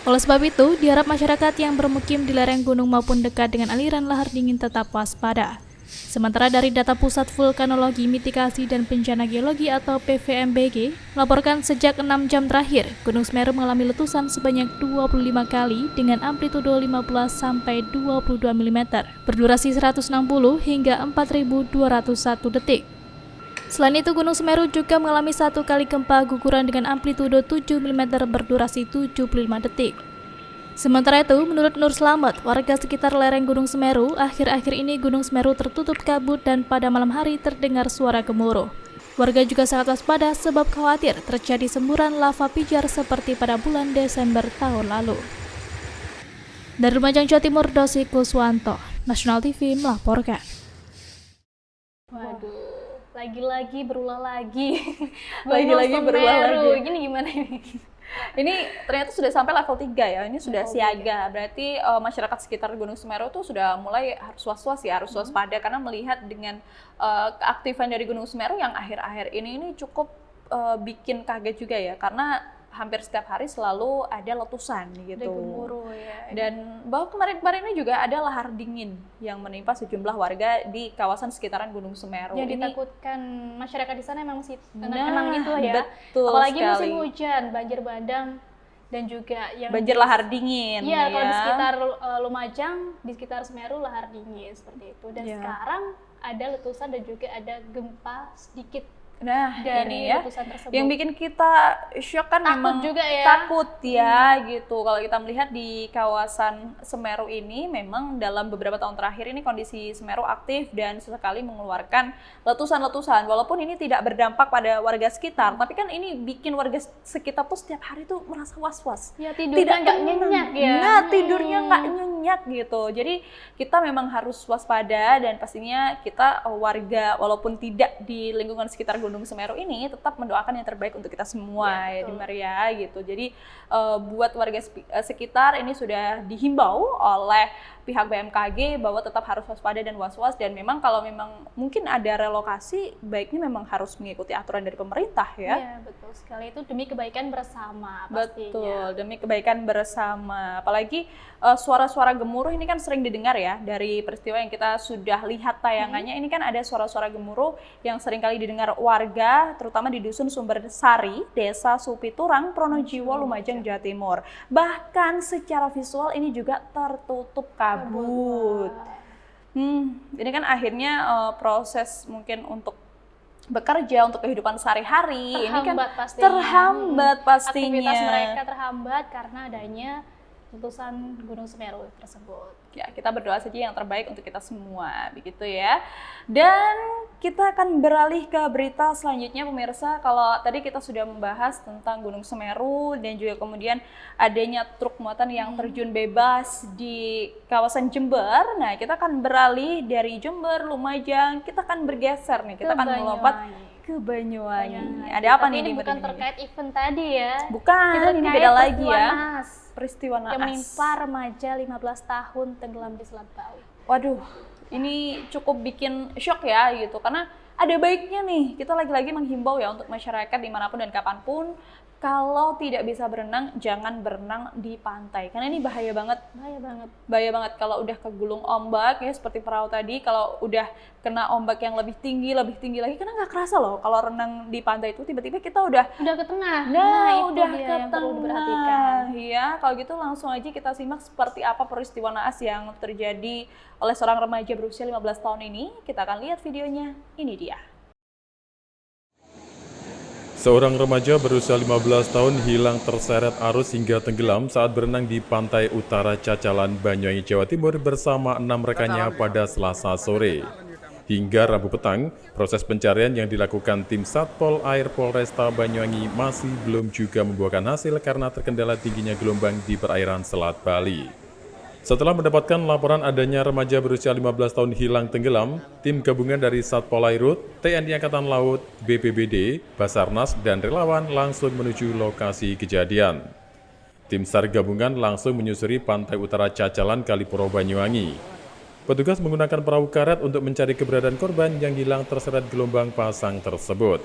Oleh sebab itu, diharap masyarakat yang bermukim di lereng gunung maupun dekat dengan aliran lahar dingin tetap waspada. Sementara dari data Pusat Vulkanologi, Mitigasi, dan Bencana Geologi atau PVMBG, melaporkan sejak 6 jam terakhir, Gunung Semeru mengalami letusan sebanyak 25 kali dengan amplitudo 15 sampai 22 mm, berdurasi 160 hingga 4.201 detik. Selain itu, Gunung Semeru juga mengalami satu kali gempa guguran dengan amplitudo 7 mm berdurasi 75 detik. Sementara itu, menurut Nur Slamet, warga sekitar lereng Gunung Semeru, akhir-akhir ini Gunung Semeru tertutup kabut dan pada malam hari terdengar suara gemuruh. Warga juga sangat waspada sebab khawatir terjadi semburan lava pijar seperti pada bulan Desember tahun lalu. Dari Lumajang, Jawa Timur, Dosi Kuswanto, Nasional TV melaporkan. Waduh, lagi-lagi berulah lagi. Lagi-lagi berulah lagi. Gini gimana ini? Ini ternyata sudah sampai level 3 ya, ini sudah siaga. Berarti masyarakat sekitar Gunung Semeru tuh sudah mulai harus was-was ya, harus waspada karena melihat dengan keaktifan dari Gunung Semeru yang akhir-akhir ini cukup bikin kaget juga ya, karena hampir setiap hari selalu ada letusan gitu. Gemuruh ya. Dan bahwa kemarin-kemarin ini juga ada lahar dingin yang menimpa sejumlah warga di kawasan sekitaran Gunung Semeru. Yang ditakutkan masyarakat di sana memang emang itu ya. Betul apalagi sekali. Musim hujan, banjir bandang dan juga yang banjir lahar dingin. Iya, kalau di sekitar Lumajang, di sekitar Semeru lahar dingin seperti itu. Dan sekarang ada letusan dan juga ada gempa sedikit Nah, dari ini ya, letusan tersebut. yang bikin kita shock kan Takut memang juga ya. takut ya gitu. Kalau kita melihat di kawasan Semeru ini memang dalam beberapa tahun terakhir ini kondisi Semeru aktif dan sesekali mengeluarkan letusan-letusan. Walaupun ini tidak berdampak pada warga sekitar, tapi kan ini bikin warga sekitar tuh setiap hari tuh merasa was-was. Ya tidurnya nggak tenang. nyenyak ya. Nah, tidurnya nggak nyenyak gitu. Jadi kita memang harus waspada dan pastinya kita warga walaupun tidak di lingkungan sekitar Gunung Semeru ini tetap mendoakan yang terbaik untuk kita semua ya, di Maria gitu. Jadi buat warga sekitar ini sudah dihimbau oleh pihak BMKG bahwa tetap harus waspada dan was-was, dan memang kalau memang mungkin ada relokasi baiknya memang harus mengikuti aturan dari pemerintah ya. Iya, betul sekali, itu demi kebaikan bersama pastinya. Betul, demi kebaikan bersama. Apalagi suara-suara gemuruh ini kan sering didengar ya dari peristiwa yang kita sudah lihat tayangannya. Ini kan ada suara-suara gemuruh yang sering kali didengar warga, terutama di Dusun Sumbersari, Desa Supiturang, Pronojiwo, Lumajang, Jawa Timur. Bahkan secara visual ini juga tertutup kabut. Ini kan akhirnya proses mungkin untuk bekerja, untuk kehidupan sehari-hari ini kan terhambat pastinya. Aktivitas mereka terhambat karena adanya letusan Gunung Semeru tersebut. Ya, kita berdoa saja yang terbaik untuk kita semua, begitu ya. Dan kita akan beralih ke berita selanjutnya pemirsa. Kalau tadi kita sudah membahas tentang Gunung Semeru dan juga kemudian adanya truk muatan yang terjun bebas di kawasan Jember. Nah, kita akan beralih dari Jember, Lumajang, kita akan bergeser nih, kita akan melompat ke Banyuwangi. Ada apa nih ini bukan terkait event tadi ya. Bukan, ini beda lagi ya. Naas Peristiwa naas yang menimpa remaja 15 tahun tenggelam di Selat Bali. Waduh, ini cukup bikin shock ya gitu, karena ada baiknya nih kita lagi-lagi menghimbau ya untuk masyarakat dimanapun dan kapanpun, kalau tidak bisa berenang jangan berenang di pantai karena ini bahaya banget. Bahaya banget kalau udah kegulung ombak ya, seperti perahu tadi, kalau udah kena ombak yang lebih tinggi lagi karena nggak kerasa loh kalau renang di pantai itu tiba-tiba kita udah ke tengah. Nah, itu udah dia ke yang perlu tengah. diperhatikan. Ya, kalau gitu langsung aja kita simak seperti apa peristiwa naas yang terjadi oleh seorang remaja berusia 15 tahun ini. Kita akan lihat videonya. Ini dia. Seorang remaja berusia 15 tahun hilang terseret arus hingga tenggelam saat berenang di pantai utara Cacalan, Banyuwangi, Jawa Timur bersama 6 rekannya pada Selasa sore. Hingga Rabu petang, proses pencarian yang dilakukan tim Satpol Air Polresta Banyuwangi masih belum juga membuahkan hasil karena terkendala tingginya gelombang di perairan Selat Bali. Setelah mendapatkan laporan adanya remaja berusia 15 tahun hilang tenggelam, tim gabungan dari Satpol Airut, TNI Angkatan Laut, BPBD, Basarnas, dan relawan langsung menuju lokasi kejadian. Tim SAR gabungan langsung menyusuri pantai utara Cacalan, Kalipuro, Banyuwangi. Petugas menggunakan perahu karet untuk mencari keberadaan korban yang hilang terseret gelombang pasang tersebut.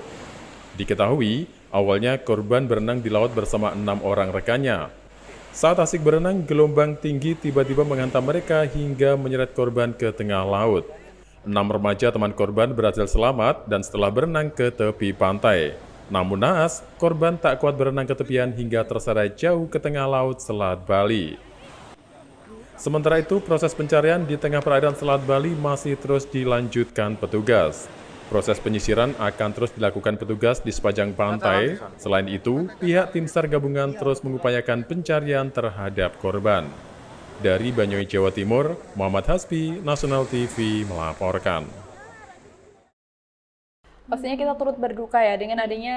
Diketahui, awalnya korban berenang di laut bersama 6 orang rekannya. Saat asik berenang, gelombang tinggi tiba-tiba menghantam mereka hingga menyeret korban ke tengah laut. 6 remaja teman korban berhasil selamat dan setelah berenang ke tepi pantai. Namun naas, korban tak kuat berenang ke tepian hingga terseret jauh ke tengah laut Selat Bali. Sementara itu, proses pencarian di tengah perairan Selat Bali masih terus dilanjutkan petugas. Proses penyisiran akan terus dilakukan petugas di sepanjang pantai. Selain itu, pihak tim SAR gabungan terus mengupayakan pencarian terhadap korban. Dari Banyuwangi, Jawa Timur, Muhammad Hasbi, Nasional TV melaporkan. Pastinya kita turut berduka ya dengan adanya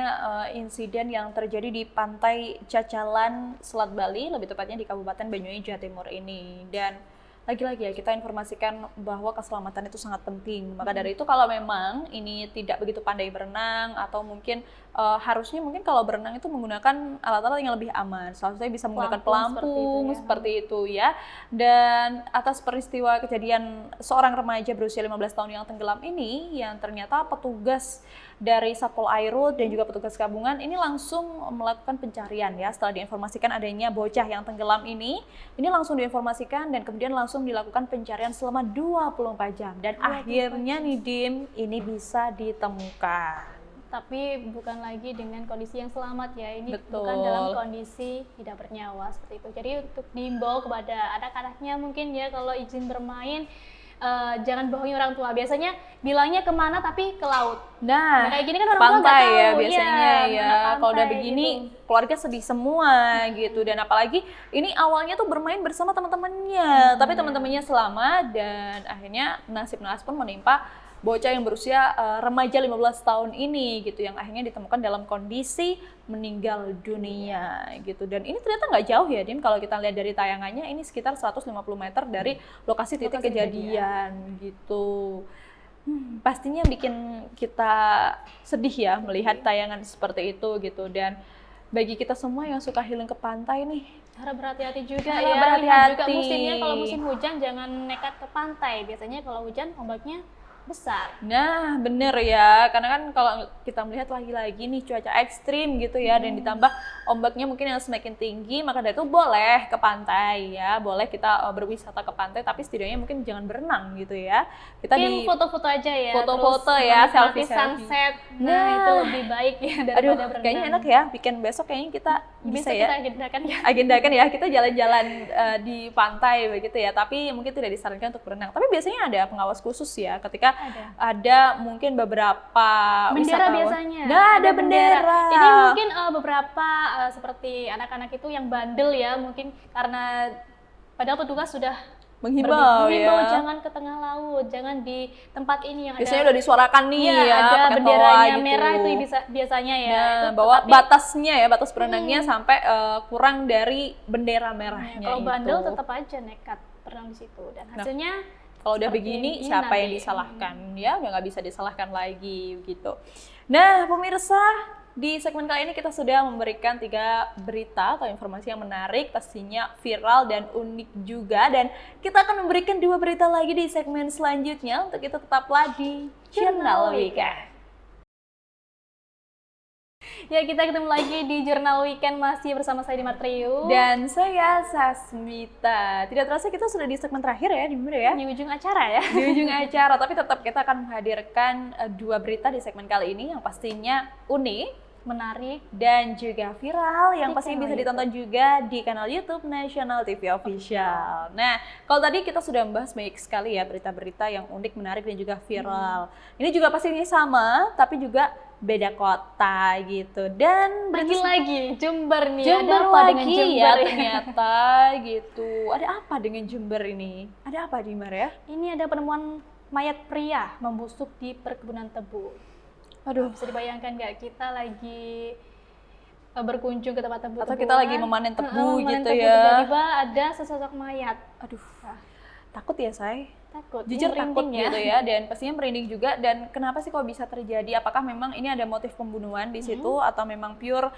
insiden yang terjadi di pantai Cacalan, Selat Bali, lebih tepatnya di Kabupaten Banyuwangi, Jawa Timur ini. Dan lagi-lagi ya kita informasikan bahwa keselamatan itu sangat penting. Maka dari itu kalau memang ini tidak begitu pandai berenang atau mungkin harusnya mungkin kalau berenang itu menggunakan alat-alat yang lebih aman. Salah satunya bisa menggunakan pelampung seperti itu ya. Dan atas peristiwa kejadian seorang remaja berusia 15 tahun yang tenggelam ini, yang ternyata petugas dari Satpol Airut dan juga petugas gabungan ini langsung melakukan pencarian ya. Setelah diinformasikan adanya bocah yang tenggelam ini langsung diinformasikan dan kemudian langsung dilakukan pencarian selama 24 jam. Dan akhirnya nih Dim, ini bisa ditemukan. Tapi bukan lagi dengan kondisi yang selamat ya, ini Betul. bukan dalam kondisi tidak bernyawa seperti itu. Jadi untuk diimbau kepada anak-anaknya mungkin ya kalau izin bermain, jangan bohongi orang tua. Biasanya bilangnya kemana tapi ke laut. Nah, kayak gini kan orang tua nggak pantai tahu. ya biasanya Iya, ya. Kalau udah pantai begini gitu. keluarga sedih semua gitu. Dan apalagi ini awalnya tuh bermain bersama teman-temannya, tapi teman-temannya selamat dan akhirnya nasib naas pun menimpa bocah yang berusia remaja 15 tahun ini gitu, yang akhirnya ditemukan dalam kondisi meninggal dunia gitu. Dan ini ternyata nggak jauh ya Dim, kalau kita lihat dari tayangannya ini sekitar 150 meter dari lokasi titik kejadian gitu. Pastinya bikin kita sedih ya melihat tayangan seperti itu gitu. Dan bagi kita semua yang suka healing ke pantai nih, Harap berhati-hati juga Harap ya. berhati-hati. Lihat juga musimnya, kalau musim hujan jangan nekat ke pantai. Biasanya kalau hujan ombaknya besar. nah bener ya, karena kan kalau kita melihat lagi-lagi nih cuaca ekstrim gitu ya, dan ditambah ombaknya mungkin yang semakin tinggi, maka dari itu boleh ke pantai ya, boleh kita berwisata ke pantai, tapi setidaknya mungkin jangan berenang gitu ya. Kita Mungkin foto-foto aja ya. foto-foto terus ya, menikmati selfie-selfie. sunset. Nah, Nah. itu lebih baik ya Aduh, daripada berenang. kayaknya enak ya, bikin besok kayaknya kita bisa Bisa ya kita agendakan ya. agendakan ya, kita jalan-jalan di pantai begitu ya, tapi mungkin tidak disarankan untuk berenang. Tapi biasanya ada pengawas khusus ya ketika ada mungkin beberapa Bendera wisatawan. biasanya. Nah, ada bendera. Ini mungkin beberapa seperti anak-anak itu yang bandel ya, mungkin karena padahal petugas sudah menghimbau menghimbau ya. jangan ke tengah laut, jangan di tempat ini yang Biasanya ada. udah disuarakan nih Iya, ya, ada pakai benderanya toa gitu. merah itu biasanya ya. Nah, itu bahwa tetapi batasnya ya, batas berenangnya sampai kurang dari bendera merahnya kalau bandel itu. tetap aja nekat berenang di situ dan hasilnya Kalau udah seperti begini, ini siapa yang nanti. disalahkan? Ya, udah nggak bisa disalahkan lagi gitu. Nah, pemirsa, di segmen kali ini kita sudah memberikan 3 berita atau informasi yang menarik, pastinya viral dan unik juga. Dan kita akan memberikan 2 berita lagi di segmen selanjutnya untuk itu tetaplah di Jurnal Weekend. Ya, kita ketemu lagi di Jurnal Weekend masih bersama saya Dimar Triyu. Dan saya Sasmita. Tidak terasa kita sudah di segmen terakhir ya, Dimar ya. di ujung acara ya. Di ujung acara, tapi tetap kita akan menghadirkan 2 berita di segmen kali ini yang pastinya unik, Menarik. dan juga viral yang Di pastinya kanal bisa ditonton juga di kanal YouTube National TV Official. Nah, kalau tadi kita sudah membahas banyak sekali ya berita-berita yang unik, menarik, dan juga viral. Ini juga pastinya sama, tapi juga beda kota gitu. Dan Lagi-lagi Jember nih. Jember ada apa dengan lagi Jember ya ternyata gitu. Ada apa dengan Jember ini? Ada apa Dimar ya? Ini ada penemuan mayat pria membusuk di perkebunan tebu. Aduh. Bisa dibayangkan nggak, kita lagi berkunjung ke tempat tebu, Atau kita lagi memanen tebu memanen gitu tebu, ya. tiba-tiba ada sesosok mayat. Aduh, Nah, takut ya say. takut. Jujur Ini takut merinding gitu ya, dan pastinya merinding juga. Dan kenapa sih kok bisa terjadi? Apakah memang ini ada motif pembunuhan di situ, atau memang pure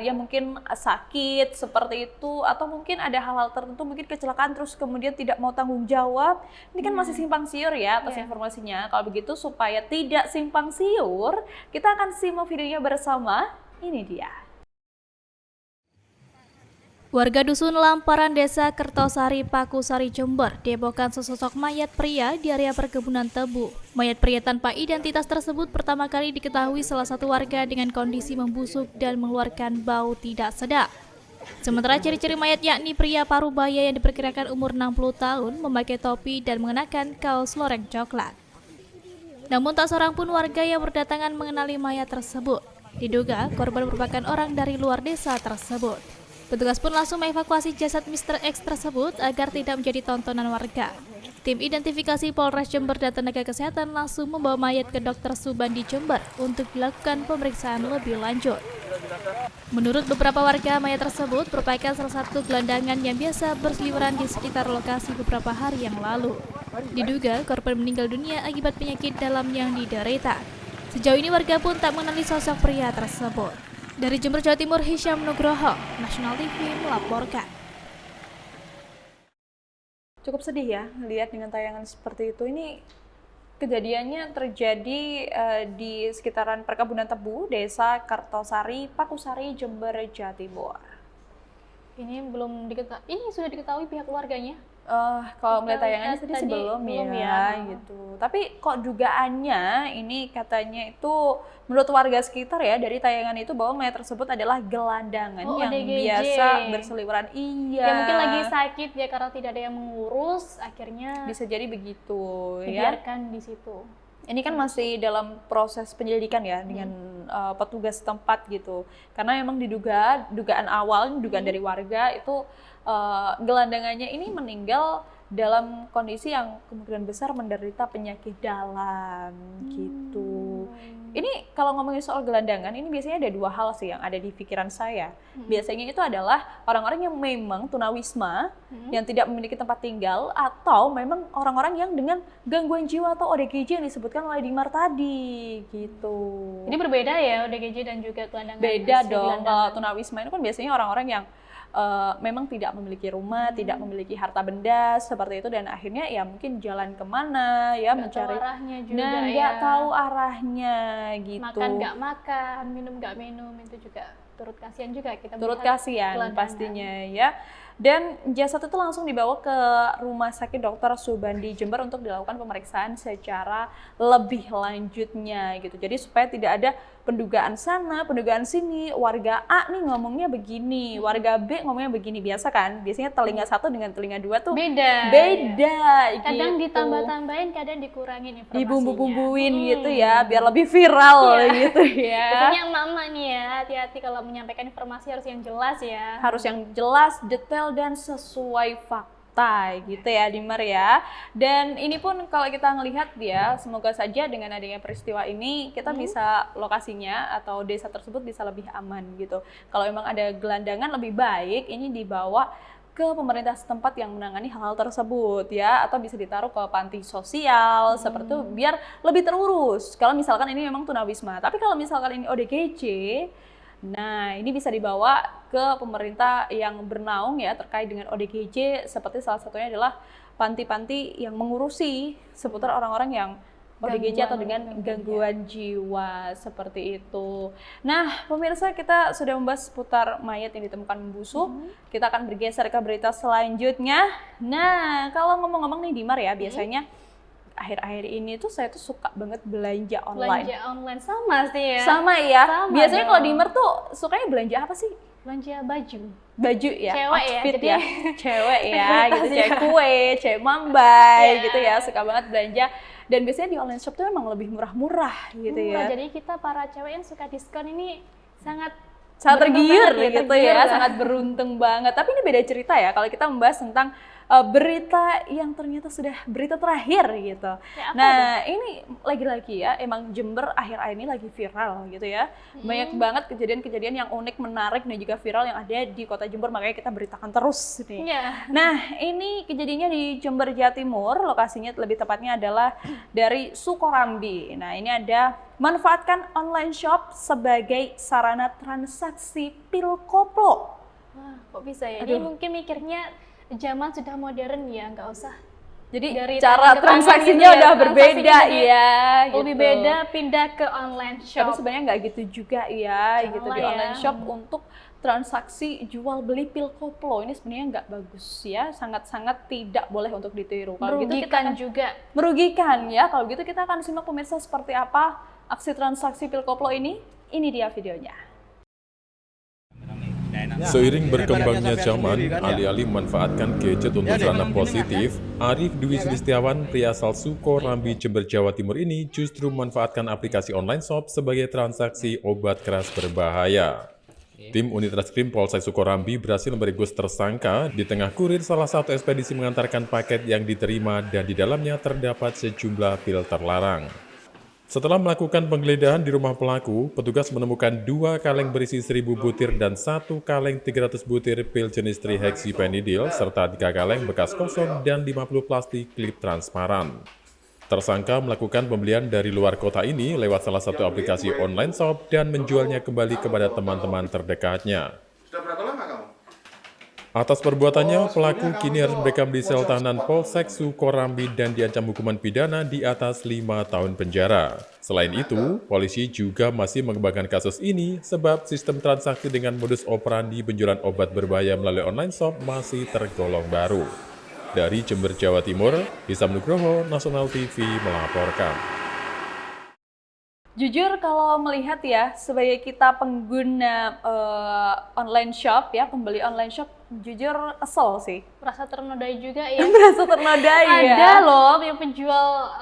dia mungkin sakit seperti itu, atau mungkin ada hal-hal tertentu, mungkin kecelakaan terus kemudian tidak mau tanggung jawab. Ini kan masih simpang siur ya atas Iya. informasinya. Kalau begitu supaya tidak simpang siur, kita akan simak videonya bersama. Ini dia. Warga Dusun Lamparan Desa Kertosari, Pakusari, Jember dihebohkan sesosok mayat pria di area perkebunan tebu. Mayat pria tanpa identitas tersebut pertama kali diketahui salah satu warga dengan kondisi membusuk dan mengeluarkan bau tidak sedap. Sementara ciri-ciri mayat yakni pria parubaya yang diperkirakan umur 60 tahun, memakai topi dan mengenakan kaos loreng coklat. Namun tak seorang pun warga yang berdatangan mengenali mayat tersebut. Diduga korban merupakan orang dari luar desa tersebut. Petugas pun langsung mengevakuasi jasad Mr. X tersebut agar tidak menjadi tontonan warga. Tim identifikasi Polres Jember dan tenaga kesehatan langsung membawa mayat ke Dr. Subandi Jember untuk dilakukan pemeriksaan lebih lanjut. Menurut beberapa warga, mayat tersebut merupakan salah satu gelandangan yang biasa berseliweran di sekitar lokasi beberapa hari yang lalu. Diduga korban meninggal dunia akibat penyakit dalam yang diderita. Sejauh ini warga pun tak mengenali sosok pria tersebut. Dari Jember, Jawa Timur, Hisyam Nugroho, National TV melaporkan. Cukup sedih ya melihat dengan tayangan seperti itu. Ini kejadiannya terjadi di sekitaran perkebunan tebu, Desa Kertosari, Pakusari, Jember, Jawa Timur. Ini belum diketahui. Ini sudah diketahui pihak keluarganya. Kalau melihat Kita tayangannya lihat tadi tadi belum belum ya, ya. gitu. Tapi kok dugaannya ini katanya itu menurut warga sekitar ya dari tayangan itu bahwa mayat tersebut adalah gelandangan Oh, yang ODGJ. biasa berseliweran. Iya. Ya mungkin lagi sakit ya karena tidak ada yang mengurus, akhirnya Bisa jadi begitu ya. dibiarkan di situ. Ini kan masih dalam proses penyelidikan ya dengan petugas setempat gitu. Karena memang dugaan awal, dugaan dari warga itu gelandangannya ini meninggal dalam kondisi yang kemungkinan besar menderita penyakit dalam gitu. Ini kalau ngomongin soal gelandangan, ini biasanya ada dua hal sih yang ada di pikiran saya. Biasanya itu adalah orang-orang yang memang tunawisma, yang tidak memiliki tempat tinggal, atau memang orang-orang yang dengan gangguan jiwa atau ODGJ yang disebutkan oleh Dimar tadi, gitu. Jadi berbeda ya ODGJ dan juga gelandangan. Beda asli dong, gelandangan. kalau tunawisma itu kan biasanya orang-orang yang memang tidak memiliki rumah, tidak memiliki harta benda seperti itu, dan akhirnya ya mungkin jalan kemana ya Nggak tahu mencari, arahnya juga nah ya. nggak tahu arahnya gitu. Makan nggak makan, minum nggak minum, itu juga turut kasihan juga kita Turut melihat kasihan gelandangan. pastinya ya. Dan jasad itu langsung dibawa ke Rumah Sakit Dr. Subandi Jember untuk dilakukan pemeriksaan secara lebih lanjutnya gitu. Jadi supaya tidak ada pendugaan sana, pendugaan sini, warga A nih ngomongnya begini, warga B ngomongnya begini. Biasa kan? Biasanya telinga satu dengan telinga dua tuh beda. beda Kadang gitu. ditambah-tambahin, kadang dikurangin informasinya. Dibumbu-bumbuin gitu ya, biar lebih viral gitu ya. Biasanya emak-emak nih ya, hati-hati kalau menyampaikan informasi harus yang jelas ya. Harus yang jelas, detail, dan sesuai fakta gitu ya Dimar ya. Dan ini pun kalau kita ngelihat ya, semoga saja dengan adanya peristiwa ini kita bisa lokasinya atau desa tersebut bisa lebih aman gitu. Kalau memang ada gelandangan lebih baik ini dibawa ke pemerintah setempat yang menangani hal-hal tersebut ya, atau bisa ditaruh ke panti sosial seperti itu biar lebih terurus. Kalau misalkan ini memang tunawisma, tapi kalau misalkan ini ODGJ, nah ini bisa dibawa ke pemerintah yang bernaung ya terkait dengan ODGJ, seperti salah satunya adalah panti-panti yang mengurusi seputar orang-orang yang ODGJ atau dengan gangguan jiwa seperti itu. Nah, pemirsa, kita sudah membahas seputar mayat yang ditemukan membusuk. Kita akan bergeser ke berita selanjutnya. Nah, kalau ngomong-ngomong nih Dimar ya, biasanya akhir-akhir ini tuh saya tuh suka banget belanja online. Belanja online sama sih ya. Sama ya. Sama Biasanya kalau dong. Dimar tuh sukanya belanja apa sih? Belanja baju. Baju ya, Cewek ya, outfit jadi ya, cewek ya, gitu, prioritas cewek ya. kue, cewek mambai, Iya. gitu ya, suka banget belanja. Dan biasanya di online shop tuh emang lebih murah-murah gitu Murah, ya. jadi kita para cewek yang suka diskon ini sangat Sangat beruntung tergiur banget gitu tergiur ya, lah. sangat beruntung banget. Tapi ini beda cerita ya kalau kita membahas tentang berita yang ternyata sudah berita terakhir gitu. Ya, apa Nah, ini lagi-lagi ya, emang Jember akhir-akhir ini lagi viral gitu ya. Banyak banget kejadian-kejadian yang unik, menarik dan juga viral yang ada di kota Jember, makanya kita beritakan terus nih. Iya. Nah, ini kejadiannya di Jember, Jawa Timur. Lokasinya lebih tepatnya adalah dari Sukorambi. Nah, ini ada manfaatkan online shop sebagai sarana transaksi pil koplo. Wah, kok bisa ya? Aduh. Ini mungkin mikirnya zaman sudah modern ya, nggak usah. Jadi Dari cara tangan ke tangan transaksinya gitu ya, udah berbeda transaksinya jadi ya. Gitu. Lebih beda pindah ke online Tapi shop. sebenarnya nggak gitu juga ya, Jangan gitu lah di ya. online shop untuk transaksi jual beli pil koplo ini sebenarnya nggak bagus ya, sangat-sangat tidak boleh untuk ditiru. Kalau gitu kita Merugikan akan juga. merugikan ya. Kalau gitu kita akan simak pemirsa seperti apa aksi transaksi pil koplo ini. Ini dia videonya. Seiring berkembangnya zaman, alih-alih memanfaatkan gadget untuk ranah positif, Arif Dwi Sulistiawan, pria asal Sukorambi, Jember, Jawa Timur ini justru memanfaatkan aplikasi online shop sebagai transaksi obat keras berbahaya. Tim Unit Reskrim Polsek Sukorambi berhasil meringkus tersangka di tengah kurir salah satu ekspedisi mengantarkan paket yang diterima dan di dalamnya terdapat sejumlah pil terlarang. Setelah melakukan penggeledahan di rumah pelaku, petugas menemukan 2 kaleng berisi 1000 butir dan 1 kaleng 300 butir pil jenis trihexypenidil serta 3 kaleng bekas kosong dan 50 plastik klip transparan. Tersangka melakukan pembelian dari luar kota ini lewat salah satu aplikasi online shop dan menjualnya kembali kepada teman-teman terdekatnya. Sudah berapa lama kamu? Atas perbuatannya, pelaku kini harus mendekam di sel tahanan Polsek Sukorambi dan diancam hukuman pidana di atas 5 tahun penjara. Selain itu, polisi juga masih mengembangkan kasus ini sebab sistem transaksi dengan modus operandi penjualan obat berbahaya melalui online shop masih tergolong baru. Dari Jember, Jawa Timur, Hisam Nugroho, Nasional TV melaporkan. Jujur kalau melihat ya, sebagai kita pengguna online shop ya, pembeli online shop, jujur kesel sih. Merasa ternodai juga ya. Merasa ternodai ya. Ada loh yang penjual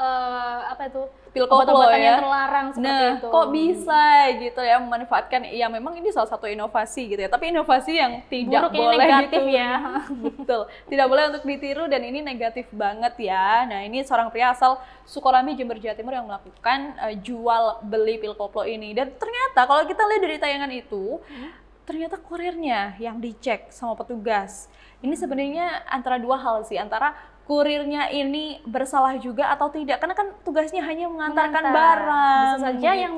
apa itu Pil koplo obat-obatan ya. yang terlarang seperti Nah, itu. kok bisa gitu ya memanfaatkan, ya memang ini salah satu inovasi gitu ya, tapi inovasi yang tidak Buruk, ini boleh negatif gitu ya. Betul, tidak boleh untuk ditiru dan ini negatif banget ya. Nah, ini seorang pria asal Sukolami, Jember, Jawa Timur yang melakukan jual beli pil koplo ini. Dan ternyata kalau kita lihat dari tayangan itu, ternyata kurirnya yang dicek sama petugas. Ini sebenarnya antara dua hal sih, antara kurirnya ini bersalah juga atau tidak, karena kan tugasnya hanya mengantarkan barang. Bisa saja gitu. yang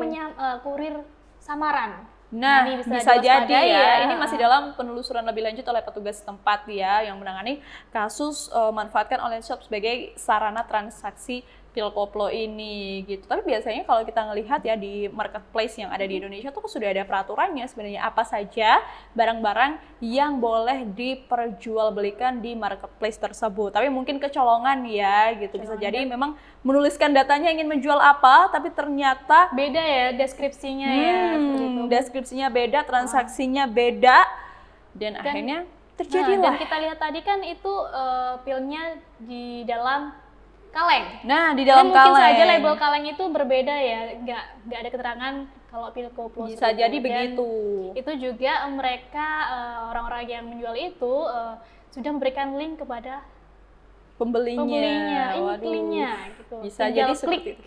kurir samaran. Nah, Ini bisa jadi diwaspadai ya. Ini masih dalam penelusuran lebih lanjut oleh petugas setempat ya yang menangani kasus manfaatkan online shop sebagai sarana transaksi pil koplo ini gitu. Tapi biasanya kalau kita ngelihat ya di marketplace yang ada di Indonesia tuh sudah ada peraturannya sebenarnya apa saja barang-barang yang boleh diperjualbelikan di marketplace tersebut. Tapi mungkin kecolongan ya gitu. Bisa jadi memang menuliskan datanya ingin menjual apa, tapi ternyata Beda ya deskripsinya ya. seperti itu. deskripsinya beda, transaksinya beda, dan akhirnya terjadilah. Dan kita lihat tadi kan itu pilnya di dalam kaleng. Nah, di Dan dalam mungkin kaleng. saja label kaleng itu berbeda ya, nggak ada keterangan kalau pil koplo. Bisa seperti jadi itu. Dan begitu. itu juga mereka orang-orang yang menjual itu sudah memberikan link kepada Pembelinya. ini Waduh. linknya gitu. Bisa Tinggal jadi seperti itu.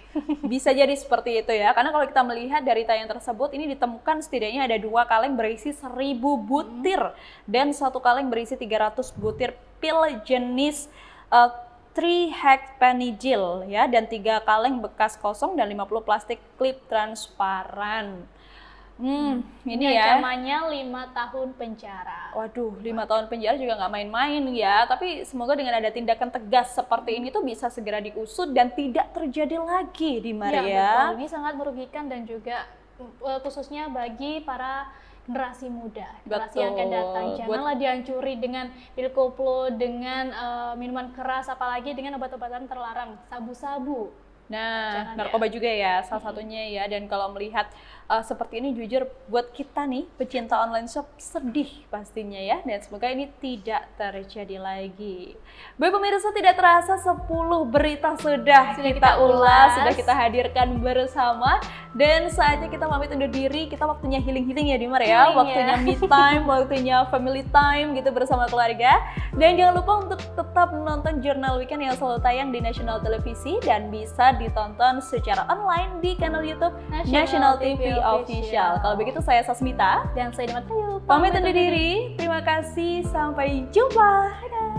Bisa jadi seperti itu ya. Karena kalau kita melihat dari tayangan tersebut, ini ditemukan setidaknya ada 2 kaleng berisi 1000 butir dan 1 kaleng berisi 300 butir pil jenis trihexyphenidyl ya, dan 3 kaleng bekas kosong dan 50 plastik klip transparan. Ini ya. Ancamannya 5 tahun penjara. Waduh, 5 tahun penjara juga nggak main-main ya. Tapi semoga dengan ada tindakan tegas seperti ini tuh bisa segera diusut dan tidak terjadi lagi di Maria. Ya, betul. Ini sangat merugikan dan juga khususnya bagi para generasi muda, generasi yang akan datang. Janganlah dihancuri dengan pil koplo, dengan minuman keras, apalagi dengan obat-obatan terlarang, sabu-sabu. Nah, Jangan narkoba juga ya salah satunya ya. Dan kalau melihat seperti ini, jujur buat kita nih pecinta online shop sedih pastinya ya. Dan semoga ini tidak terjadi lagi. Baik pemirsa, tidak terasa 10 berita sudah kita ulas, sudah kita hadirkan bersama. Dan saatnya kita pamit undur diri. Kita waktunya healing-healing ya Dimar ya. Healing, Waktunya me time, waktunya family time gitu bersama keluarga. Dan jangan lupa untuk tetap menonton Jurnal Weekend yang selalu tayang di Nasional Televisi dan bisa ditonton secara online di kanal YouTube Nasional TV Official. Kalau begitu saya Sasmita Dan saya Dimat Ayu. pamit undur diri. Terima kasih, sampai jumpa. Dadah.